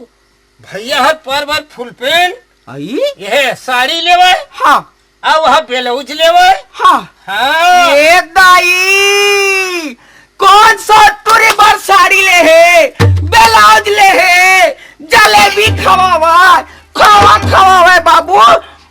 भैया हर पर भर फुल पेन आई ये साड़ी लेवे हाँ आओ वह ब्लाउज लेवे हाँ हाँ ये दाई कौन सा तुरी बार साड़ी ले है ब्लाउज ले है जलेबी खवावा बाबू।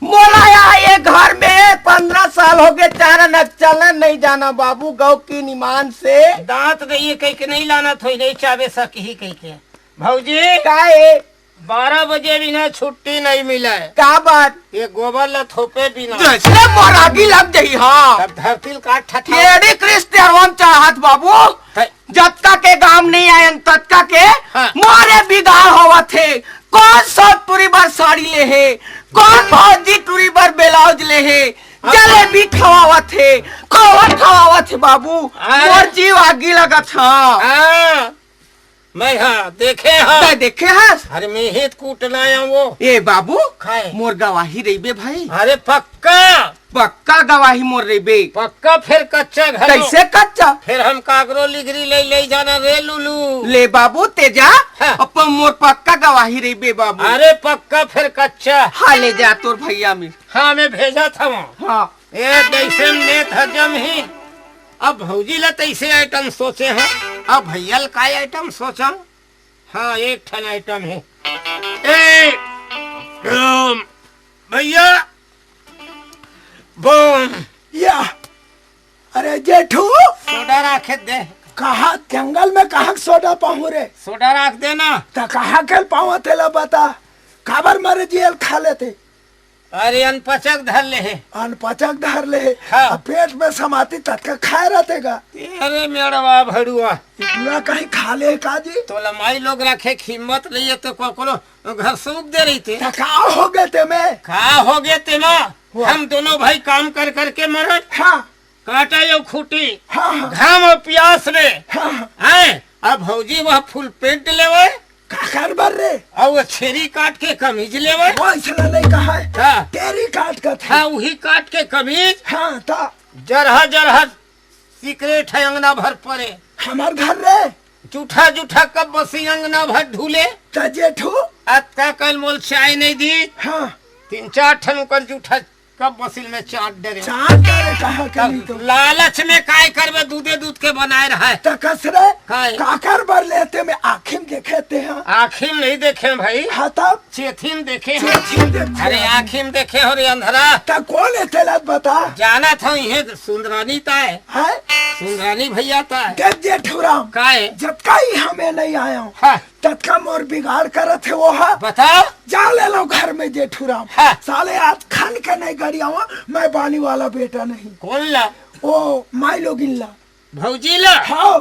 मोला ये घर में 15 साल हो गए चारा न चलना नहीं जाना बाबू गौ की निमान से दांत नहीं कह के नहीं लाना थोड़ी नहीं चावे सक ही कह के भौजी काहे 12 बजे बिना छुट्टी नहीं मिला है। का बात ये गोबर ल थोपे बिना दूसरे मोरागी लग गई। हाँ तब धरती काट ठठा येड़ी क्रिस्टियन चाहत बाबू जत्का के गांव नहीं आये तत्का के हाँ। मोरे बिगाड़ होवा थे। कौन सा तुरी बार साड़ी ले है कौन भौजी तुरी बार ब्लाउज ले है जलेबी खवावा थे बाबू। मोर जीव आगी लगा था। हाँ मैं हाँ देखे हाँ देखे है अरे मैं हित कूट लाया वो ए बाबू खाए मोर गवाही रही बे भाई। अरे पक्का गवाही मोर रही बे पक्का फिर कच्चा घर कैसे कच्चा फिर हम कागरो लिगरी ले जाना रे लुलू ले बाबू तेजा हाँ। अपन मोर पक्का गवाही रही बे बाबू। अरे पक्का फिर कच्चा हाँ ले जा तोर भैया में। हाँ मैं भेजा था वहाँ हाँ ये जैसे ने हजम ही अब भौजी ला तैसे आइटम सोचे हैं अब भैया का आइटम सोचा। हाँ एक ठन आइटम है भैया बम या अरे जेठू सोडा राखे दे कहा जंगल में कहा सोडा पाहू रे सोडा राख देना तो कहा के पावा तेला बता काबर मरे जेल खा लेते। अरे अनपचक धर ले है अनपचक धर ले हाँ। पेट में समाती तत्का खाए रहतेगा। अरे मेड़वा भड़ुआ पूरा कहीं खा ले काजी तो लमाई लोग रखे कीमत नहीं है तो कोकरो घर सूख दे रही थी का हो गए ते में का हो गए तेमा हम दोनों भाई काम कर करके मरन हाँ काटा यो खूटी हाँ घाम और प्यास में हाँ हैं अब भौजी वह फुल पेंट लेवे काकर बर रे और वो छेरी काट के कमीज लेवे वो इसने नहीं कहा है हाँ तेरी काट का था हाँ वही काट के कमीज हाँ था जरहा सिगरेट है अंगना भर पड़े हमार घर रे जूठा कब बसी अंगना भर ढूले तो जेठू का कल मोल चाय नहीं दी हाँ 3-4 ठन कर जूठा कब बसिल में चाट डरे चाट करे कहा करी तो लालच में काय करबे दूध के बनाए रहा है तो कसरे काय? काकर बर लेते में आखिम देखेते हैं आखिम नहीं देखे भाई हाँ तब चेथिन देखे हैं। चेथिन देखे अरे हैं। आखिम देखे हो रे अंधरा तो कौन है तेलत बता जाना था ये सुंदरानी ताए है सुंदरानी भैया ताए देख जेठूराम काय जब का ही हमें नहीं आया हूँ हाँ तत्का मोर बिगाड़ करत है वो है बताओ जा ले लो घर में जेठूराम हाँ। साले आज खान के नहीं गड़िया हुआ मैं बानी वाला बेटा नहीं कौन ला ओ माई लोग ला भौजी ला हाँ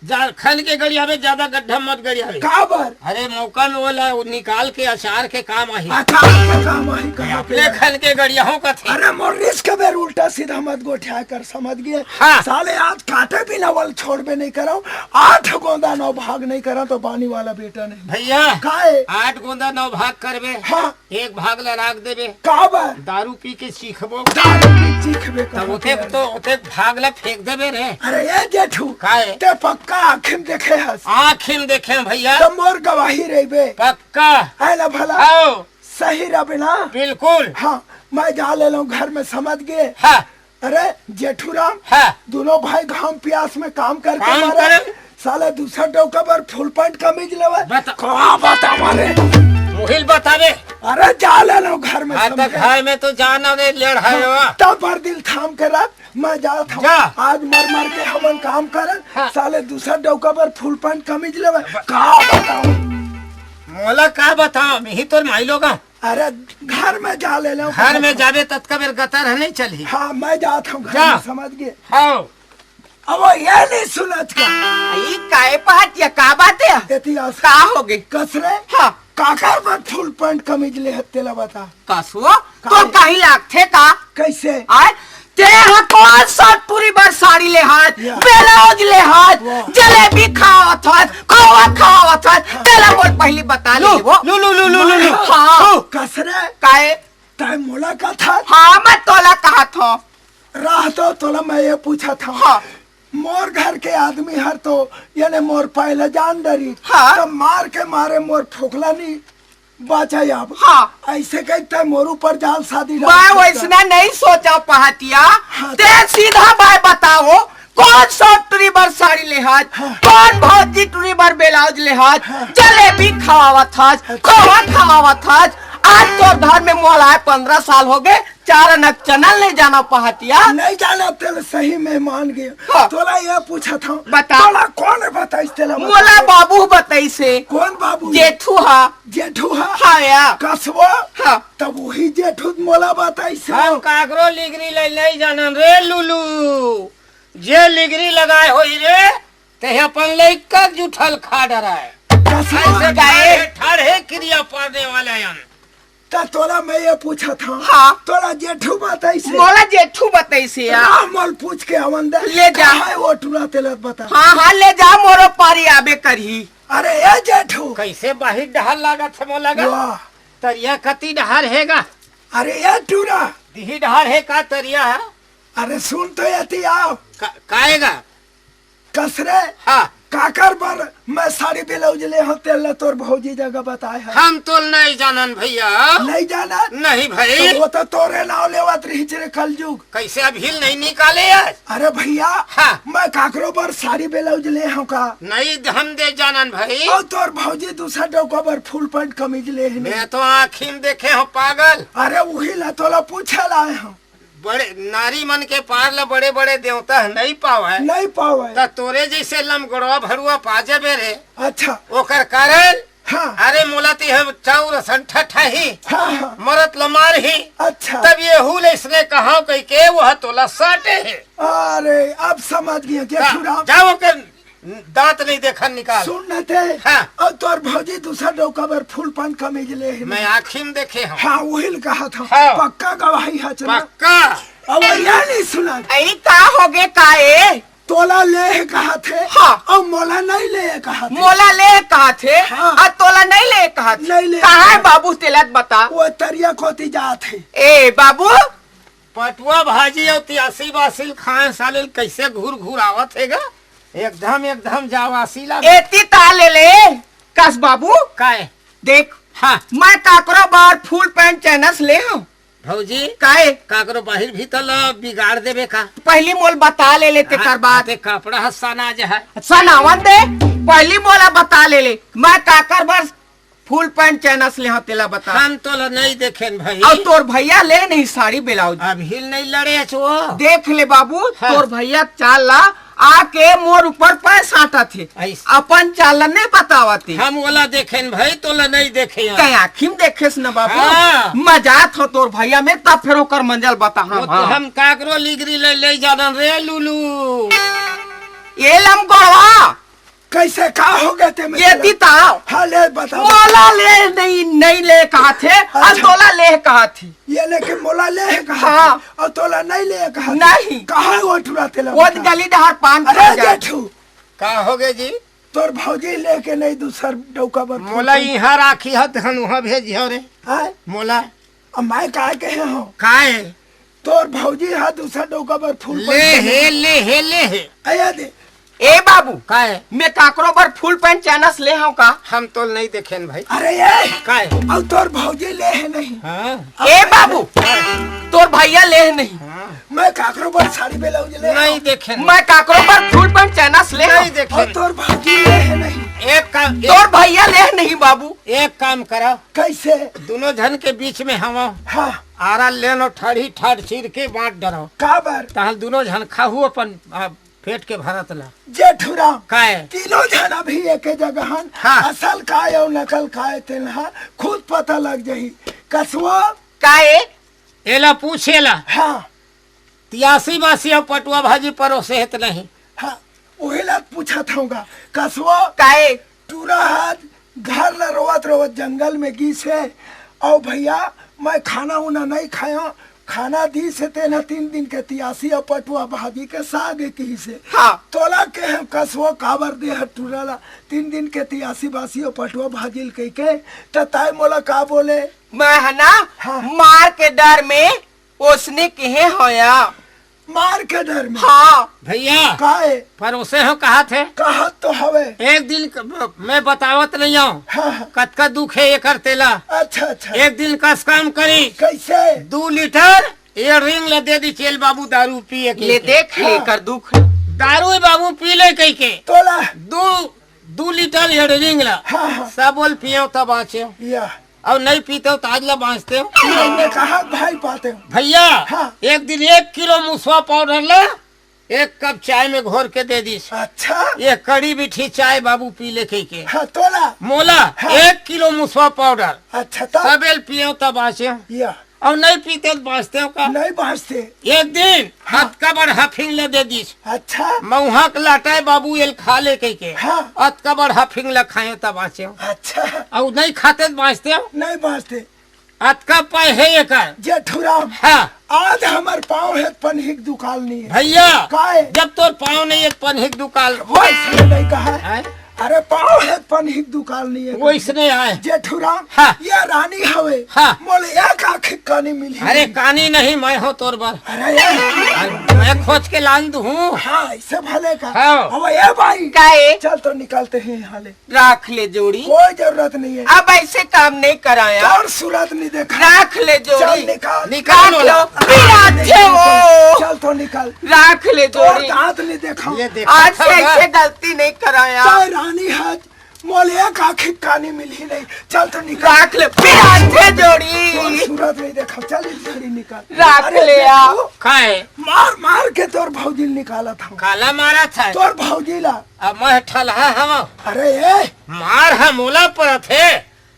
खन के गड़िया में ज्यादा गड्ढा मत गड़िया में। काबर अरे मौका में बोला वो निकाल के अचार के काम आई। काम आई कहाँ पे? अपने खन के गड़ियाओं का थे। अरे मोरिस के बेर उल्टा सीधा मत गोठिया कर समझ गए। हाँ। साले आज काटे भी ना वाल छोड़ बे नहीं करा 8 गोंदा 9 भाग नहीं करा तो पानी वाला बेटा नहीं भैया काहे 8 गोंदा 9 भाग करबे। हाँ। एक भाग ला राख देबे। काबर दारू पी के सीखबो दारू पी चीखबे तब ओते तो ओते भाग ला फेंक देबे रे। अरे ये जेठू काहे ते पक्का आँखिन देखे हस आँखिन देखे भैया तो मोर गवाही रही बे पक्का। है ना भला आओ सही रहे ना। बिल्कुल। हाँ मैं जा ले लूं घर में समझ गए। हाँ अरे जेठूराम हाँ दोनों भाई घाम प्यास में काम करके काम मारे करे। साले दूसरा टोका पर फुल पैंट कमीज लेवे बता। कहाँ बता मारे मुहिल बतावे। अरे जा ले लो घर में आज तक घर में तो जाना नहीं लड़ाई हुआ। तब पर दिल थाम के रख मैं जाता हूँ जा। आज मर मर के हमन काम करे। हाँ। साले दूसरा टोका पर फुल पैंट कमीज लेवे कहाँ बताऊँ। मोला का बताओ मैं ही तो माइलो का। अरे घर में जा ले लो घर में जावे तत्का बेर गतर है नहीं चली। हाँ मैं जाता हूँ घर जा। में समझ गए। हाँ अब वो ये नहीं सुनत का ई काहे बात या का बात है इतिहास का हो गई कसरे हाँ काकर पर फुल पैंट कमीज ले हत्तेला बता कसुआ तो कहीं लागथे का कैसे आय ते हा कौन शर्ट पूरी बार साड़ी ले हाथ या। ब्लाउज ले हाथ वाह। जलेबी खावत हाथ खोवा खावत हाथ तेला मोर पहली बता ले वो लू लू लू लू लू लू। हाँ कसरे काहे टाइम मोला का था हाँ मैं तोला कहा था राह तो तोला मैं ये पूछा था हाँ मोर घर के आदमी हर तो यानी मोर पहले जान डरी हाँ। तो मार के मारे मोर फोकला नहीं बचा अब हाँ ऐसे कहते मोर ऊपर जाल शादी मैं वैसना नहीं सोचा पहाटिया हाँ। ते सीधा बाय बताओ कौन शर्ट टूरी बार साड़ी ले हाथ हाँ। कौन भौजी टूरी बार ब्लाउज ले हाथ हाँ। जलेबी खावावत हाथ खोवा खावावत हाथ आज तो घर में मोल आए 15 साल हो गए 4 अनक चनल नहीं जाना पहाटिया नहीं जाना तेरे सही मेहमान गए हाँ। तोला ये पूछा था बता। तोला कौन बताइस तेला मोला बाबू बताई से कौन बाबू जेठू हा जेठू हा हाँ या कसबो हाँ तब वही जेठू मोला बताइस हम काकरो लिगरी ले नहीं जानन रे लुलू। जे लिगरी लगाए होई रे ते अपन लइका जुठल खा डराए। ऐसे गाए ठाड़े क्रिया पाने वाले यन। ता तोला मैं ये पूछा था हाँ। तोला जेठू बताइस मोला जेठू बताई से या मोल पूछ के अवन दे ले जा। कहाँ है वो टूरा तेलत बता हाँ हाँ ले जा मोरो पारी आबे करही अरे ये जेठू कैसे बाहिर डहर लागत है मोला गा। वाह तरिया कती डहर हैगा। अरे ये टूरा दिही डहर है का तरिया है। अरे सुन तो यती आओ काएगा कसरे हाँ काकर पर मैं साड़ी ब्लाउज ले हो तेल तोर भौजी जगह बताए है हम तो नहीं जानन भैया। नहीं जाना नहीं भाई तो वो तो तोरे नाव लेवत रही रे कल युग। कैसे अभी नहीं निकाले आज। अरे भैया हाँ। मैं काकरो पर साड़ी ब्लाउज ले हूँ का नहीं हम दे जानन भाई। और तोर भौजी दूसरा टोका पर फुल पैंट कमीज ले ही नहीं। मैं तो आँखिन देखे हो पागल। अरे वही ला तोला पूछे लाए हूँ बड़े नारी मन के पार ला बड़े बड़े देवता नहीं पावे। नहीं पावे त तोरे जैसे लमगड़वा भरुआ पाजे बेरे अच्छा ओकर कारण। हाँ अरे मोलाती है चाउर संठा ठाही हाँ हाँ मरत लमार ही। अच्छा तब ये हुल इसने कहा कह के वह तोला साटे है। अरे अब समझ गया जेठूराम जाओ के दांत नहीं देखा निकाल। सुन थे हाँ। और तोर भौजी दूसरा टोका पर फुल पैंट कमीज ले ही मैं नहीं। आँखिन देखे हूँ। हाँ वही कहा था हाँ। पक्का गवाही है चला पक्का। अब ये नहीं सुना आई का हो गए काए तोला ले कहा थे हाँ। और मोला नहीं ले कहा थे मोला ले कहा थे हाँ। और तोला नहीं ले कहा थे नहीं ले कहा है बाबू तिलक बता वो तरिया कोती जात है ए बाबू पटुआ भाजी और 83 बासिल खान सालिल कैसे घूर घूर आवत हैगा। एकदम जावासी ला एती ता ले कस बाबू काए। देख हाँ मैं काकरो बार फुल पैंट चैनस ले हूँ भौजी काए काकरो बाहिर भीतर ला बिगाड़ देबे का। पहली मोल बता ले लेते कर बात ते कपड़ा हसाना जे है। सनावन दे पहली मोला बता ले मैं काकर बार फुल पैंट चैनस ले हूँ तेला बता हम तो ला नहीं देखेन भाई। और तोर भैया ले नहीं साड़ी ब्लाउज अभी नहीं लड़े छो। देख ले बाबू हाँ। तोर भैया चाल ला आके मोर ऊपर पैर साटा थे ऐसे। अपन चाल नहीं बतावती हम वाला देखेन भाई तो ला नहीं देखे। कहीं आखिम देखेस न बाबू हाँ। मजाक हो तोर भैया में तब फिर ओकर मंजल बता वो तो हम काकरो लिगरी ले जानन रे लुलू। ये लम गड़वा कैसे का हो गए थे ये तीताओ हाँ ले बताओ। मोला ले नहीं ले कहा थे और अच्छा। तोला ले कहा थी। ये लेके मोला ले है कहा हाँ। और तोला नहीं ले कहा नहीं। कहा वो ठुराते वो गली डहर पान अरे खा जा। जेठू का हो गए जी? तोर भौजी लेके नहीं दूसर डौका पर मोला यहाँ राखी है धन वहाँ भेजियो रे हाय मोला अब मैं काहे के हो काहे तोर भौजी हा दूसर डौका पर फूल ले हे आया दे ए बाबू काहे मैं काकरो पर फुल पैंट चानस ले हूँ का। हम तो नहीं देखे न भाई अरे ये काहे अब तोर भौजी ले है नहीं हाँ ए बाबू तोर भैया ले नहीं। मैं काकरो पर साड़ी ब्लाउज ले नहीं देखे न। मैं काकरो पर फुल पैंट चानस ले नहीं हूँ। देखे और तोर भौजी ले है नहीं एक काम तोर भैया ले नहीं बाबू। एक काम करो कैसे दोनों जन के बीच में हम हाँ आरा लेनो ठाड़ी ठाड़ चीर के बांट डरो का बार तहल दोनों जन खाहू अपन पेट के भरत ला जेठुरा काहे तीनों जना भी एक जगह हाँ। असल खाए और नकल खाए तेलहा खुद पता लग जाही कसवा काए एला पूछेला हाँ 83 बासी और पटुआ भाजी परोसे हेत नहीं हाँ वही ला पूछा था कसवा काए टूरा हाथ घर ल रोवत जंगल में गी से और भैया मैं खाना उना नहीं खाया खाना दी से तेना 3 दिन के 83 और पटुआ भाजी के साग की से हाँ तोला के हम कसवो काबर दे टूराला 3 दिन के 83 बासी और पटुआ भाजिल कह के ताई मोला का बोले मैं है ना हाँ। मार के डर में उसने कहे होया मार के डर में हाँ भैया काहे परोसे हो कहा थे कहा तो हवे एक दिन मैं बतावत नहीं हूँ हाँ हाँ कतका दुख है ये करतेला अच्छा अच्छा एक दिन कस काम करी कैसे 2 लीटर ये रिंग ले दे दी चेल बाबू दारू पिए के ले देख ले कर दुख। दारू ही बाबू पी ले कह के तोला 2 लीटर ये रिंग ला हाँ हाँ सब बोल पियो तब बाँचे या और नहीं पीते हो तो आज ला बाँचते हो मैंने कहा भाई पाते हो भैया हाँ। एक दिन 1 किलो मुसवा पाउडर ला 1 कप चाय में घोर के दे दी अच्छा ये कड़ी बिठी चाय बाबू पी ले कह के हाँ तोला मोला हाँ। 1 किलो मुसवा पाउडर अच्छा तब सबेल पियो तब बाँचे हो या और नहीं पीते तो बाँचते हो का नहीं बाँचते एक दिन हाँ। अतकबर हफिंग ले दे दी अच्छा मऊहा के लाटाए बाबू एल खा ले कह के हाँ। अतकबर हफिंग ला खाए तब बाँचे हो अच्छा और नहीं खाते तो बाँचते हो नहीं बाँचते अतका पाए है ये कर जेठुराम हाँ आज हमार पाँव है पनहिक दुकाल नहीं है भैया काहे जब तोर पाँव नहीं एक पनहिक दुकाल वो इसने नहीं कहा है। है अरे पाँव है पनहिक दुकाल नहीं है वो इसने आए जेठुराम हाँ। ये रानी हवे हाँ। मोले एक आँख कानी मिली अरे कानी नहीं मैं हो तोर बर अरे ये मैं खोज के लान दू हूँ हाँ ऐसे भले का हाँ। अब ये भाई काए चल तो निकलते हैं यहाँ ले राख ले जोड़ी। कोई जरूरत नहीं है अब ऐसे काम नहीं कराया। और सूरत नहीं देखा राख ले चल जोड़ी। निकाल निकाल राख लो लो पिराठे हो। चल तो निकल राख ले और जोड़ी। दांत नहीं देखा ये देख आज से ऐसे गलती नहीं कराया। चाहे रानी हाथ मोले एक आँख कानी मिली नहीं चल तो निकल राख ले पिराठे और जोड़ी। सूरत नहीं देखा चल जल्दी निकल राख अरे ले आ। देखो, खाए मार मार के तोर भौजी निकाला था काला मारा था तोर भौजी ला अब मैं ठलहा हम अरे ये मार हमोला पर थे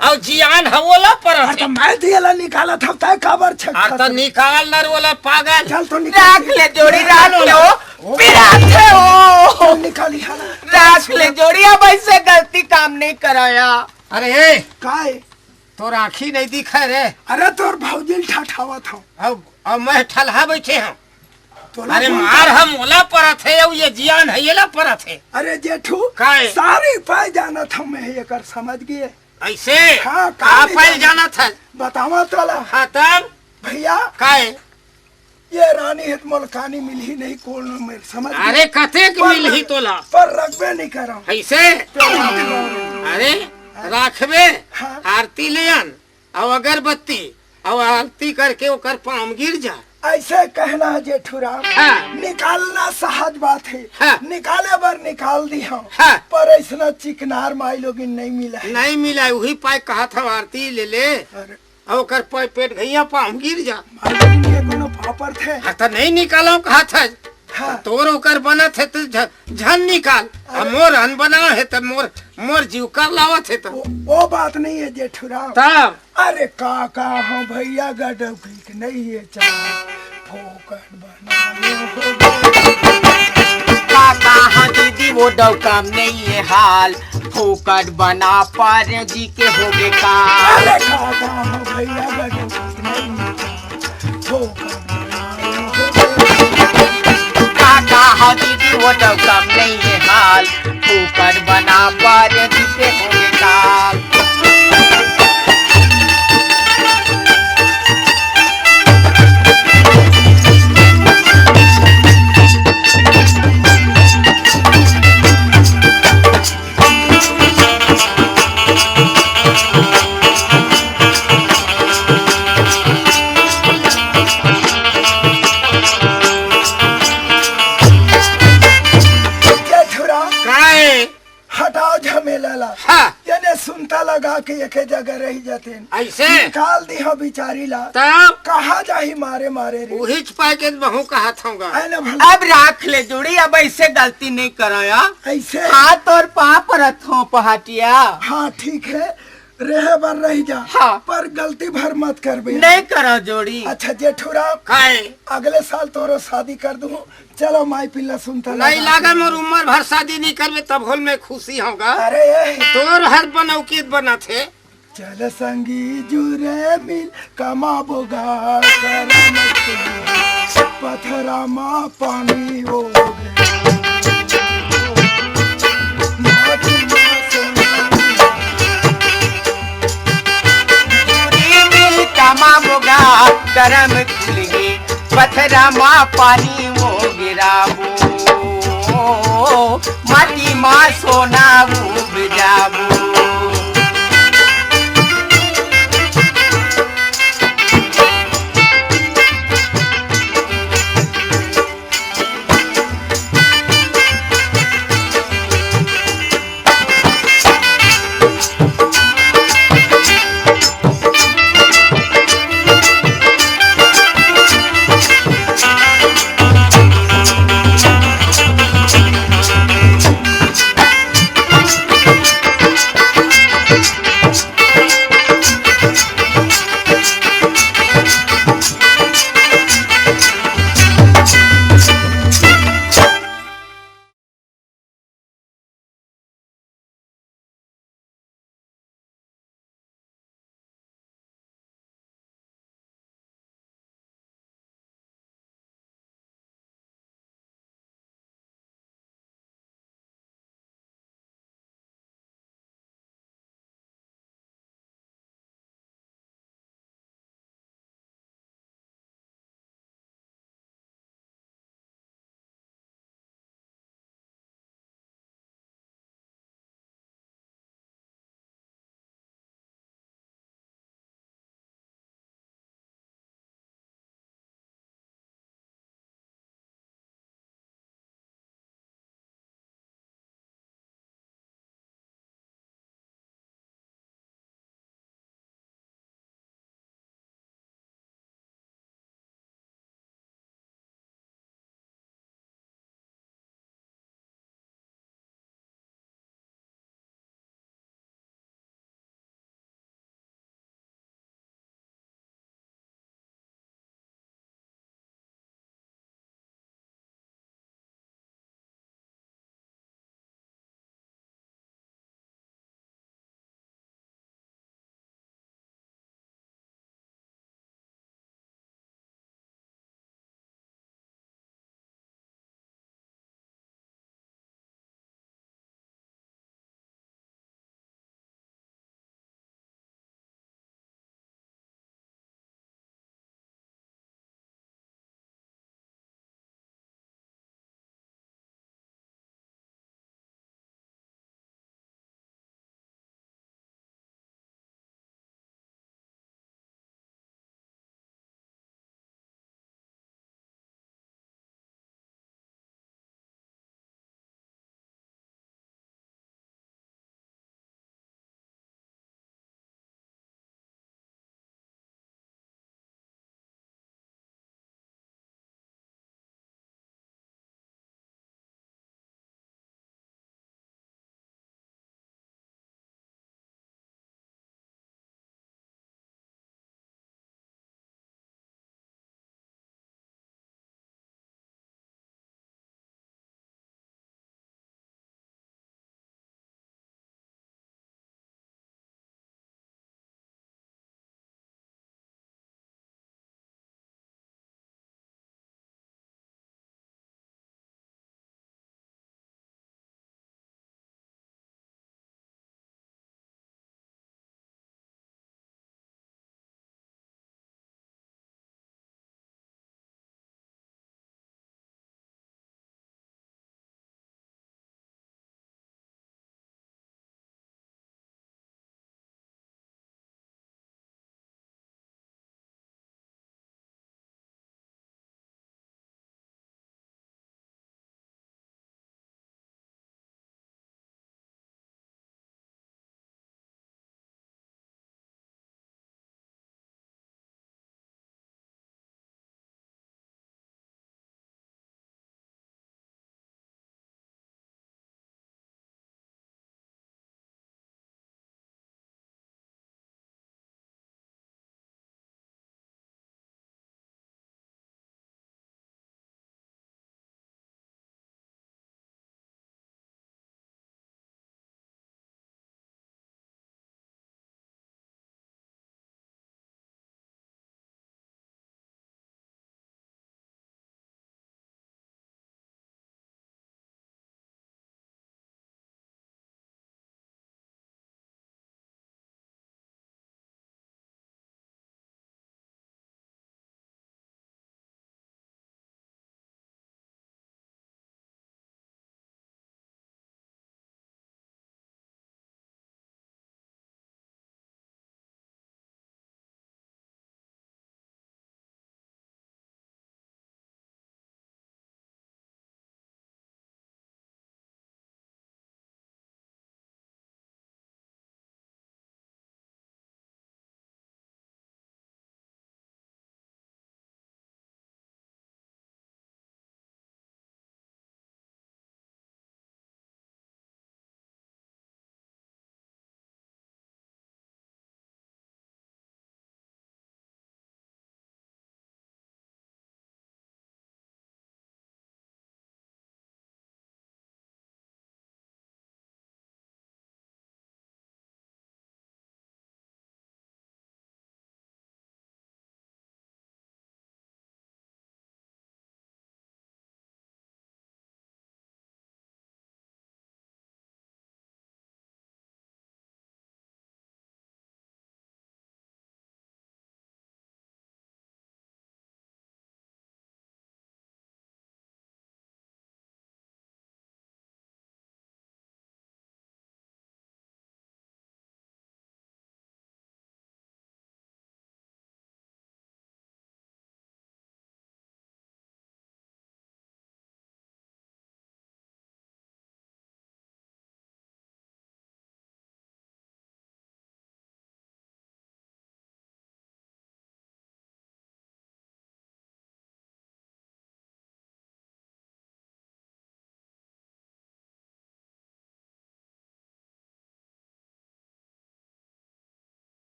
और जियान हमोला पर थे तो मैं दियला निकाला था तय काबर और छक्का तो निकाल नर वाला पागल चल तो राख निकाल ले जोड़ी। राख लो पिराठे हो। चल निकाली हाला राख ले जोड़ी। अब ऐसे गलती काम नहीं कराया। अरे ए काय तो आँखी नहीं दिखा रे अरे तोर भौजी ठठावा था अब मैं ठलहा बैठे हूँ तोला अरे बोल- मार हमोला पर थे और ये जियान है ये ला पर थे अरे जेठू काय? सारी पाई जाना था मैं ये कर समझ गए ऐसे हाँ, कहाँ काले पाइल जाना था बतावा तोला हाँ तब भैया काहे ये रानी हित मोलकानी मिली नहीं कौन में समझ गए? अरे कथे की मिल ही तोला पर रखबे नहीं करा ऐसे अरे राखबे हाँ। आरती ले आन और अगरबत्ती और आरती करके ओकर पाम गिर जा ऐसे कहना है जेठूराम हाँ। निकालना सहज बात है हाँ। निकाले बार निकाल दी हम हाँ। पर ऐसा चिकनार माई लोग नहीं मिला है। नहीं मिला वही पाए कहा था आरती ले ले अरे और ओकर पेट गैया पाम गिर जा माई लोग के कोनो पापड़ थे हाँ तो नहीं निकालो कहा था हाँ तोर ओकर बना थे तो झन निकाल और मोर हन बना है तो मोर जीव कर लावत है तो वो बात नहीं है जेठूराम तब अरे काका हो भैया गडब ठीक नहीं है चाह फोकट बना लो काका हाँ दीदी वो डव काम नहीं है हाल, फोकट बना पर जी के होगे काल। अरे काका हो भैया गजब नहीं ठोकर काका हाँ दीदी वो डव काम नहीं है हाल, फोकट बना पर जी के होगे काल। जेठुरा काहे हटाओ झमेला ला हाँ यानी सुनता लगा के एक जगह रही जाते ऐसे निकाल दी हो बिचारी ला तब कहा जाही मारे मारे रे उहिच पाए के बहु कहा थाऊंगा है ना भला अब राख ले जोड़ी, अब ऐसे गलती नहीं करो या। ऐसे हाथ और पाँव पर रखो पहाटिया। हाँ ठीक है रहे बार रह जा हाँ। पर गलती भर मत कर बे नहीं करो जोड़ी। अच्छा जेठुरा काहे अगले साल तोरो शादी कर दूं चलो माई पिल्ला सुनता नहीं लागा मोर उम्र भर शादी नहीं करबे तब होल में खुशी होगा। अरे ये तोर हर बनौकीत बना थे चल संगी जुरे मिल कमाबोगा करम के पथरा माँ पानी हो कमाबोगा करम खुलगे, पथरा माँ पानी वो गिराबो, माटी माँ सोना वो गिराबो।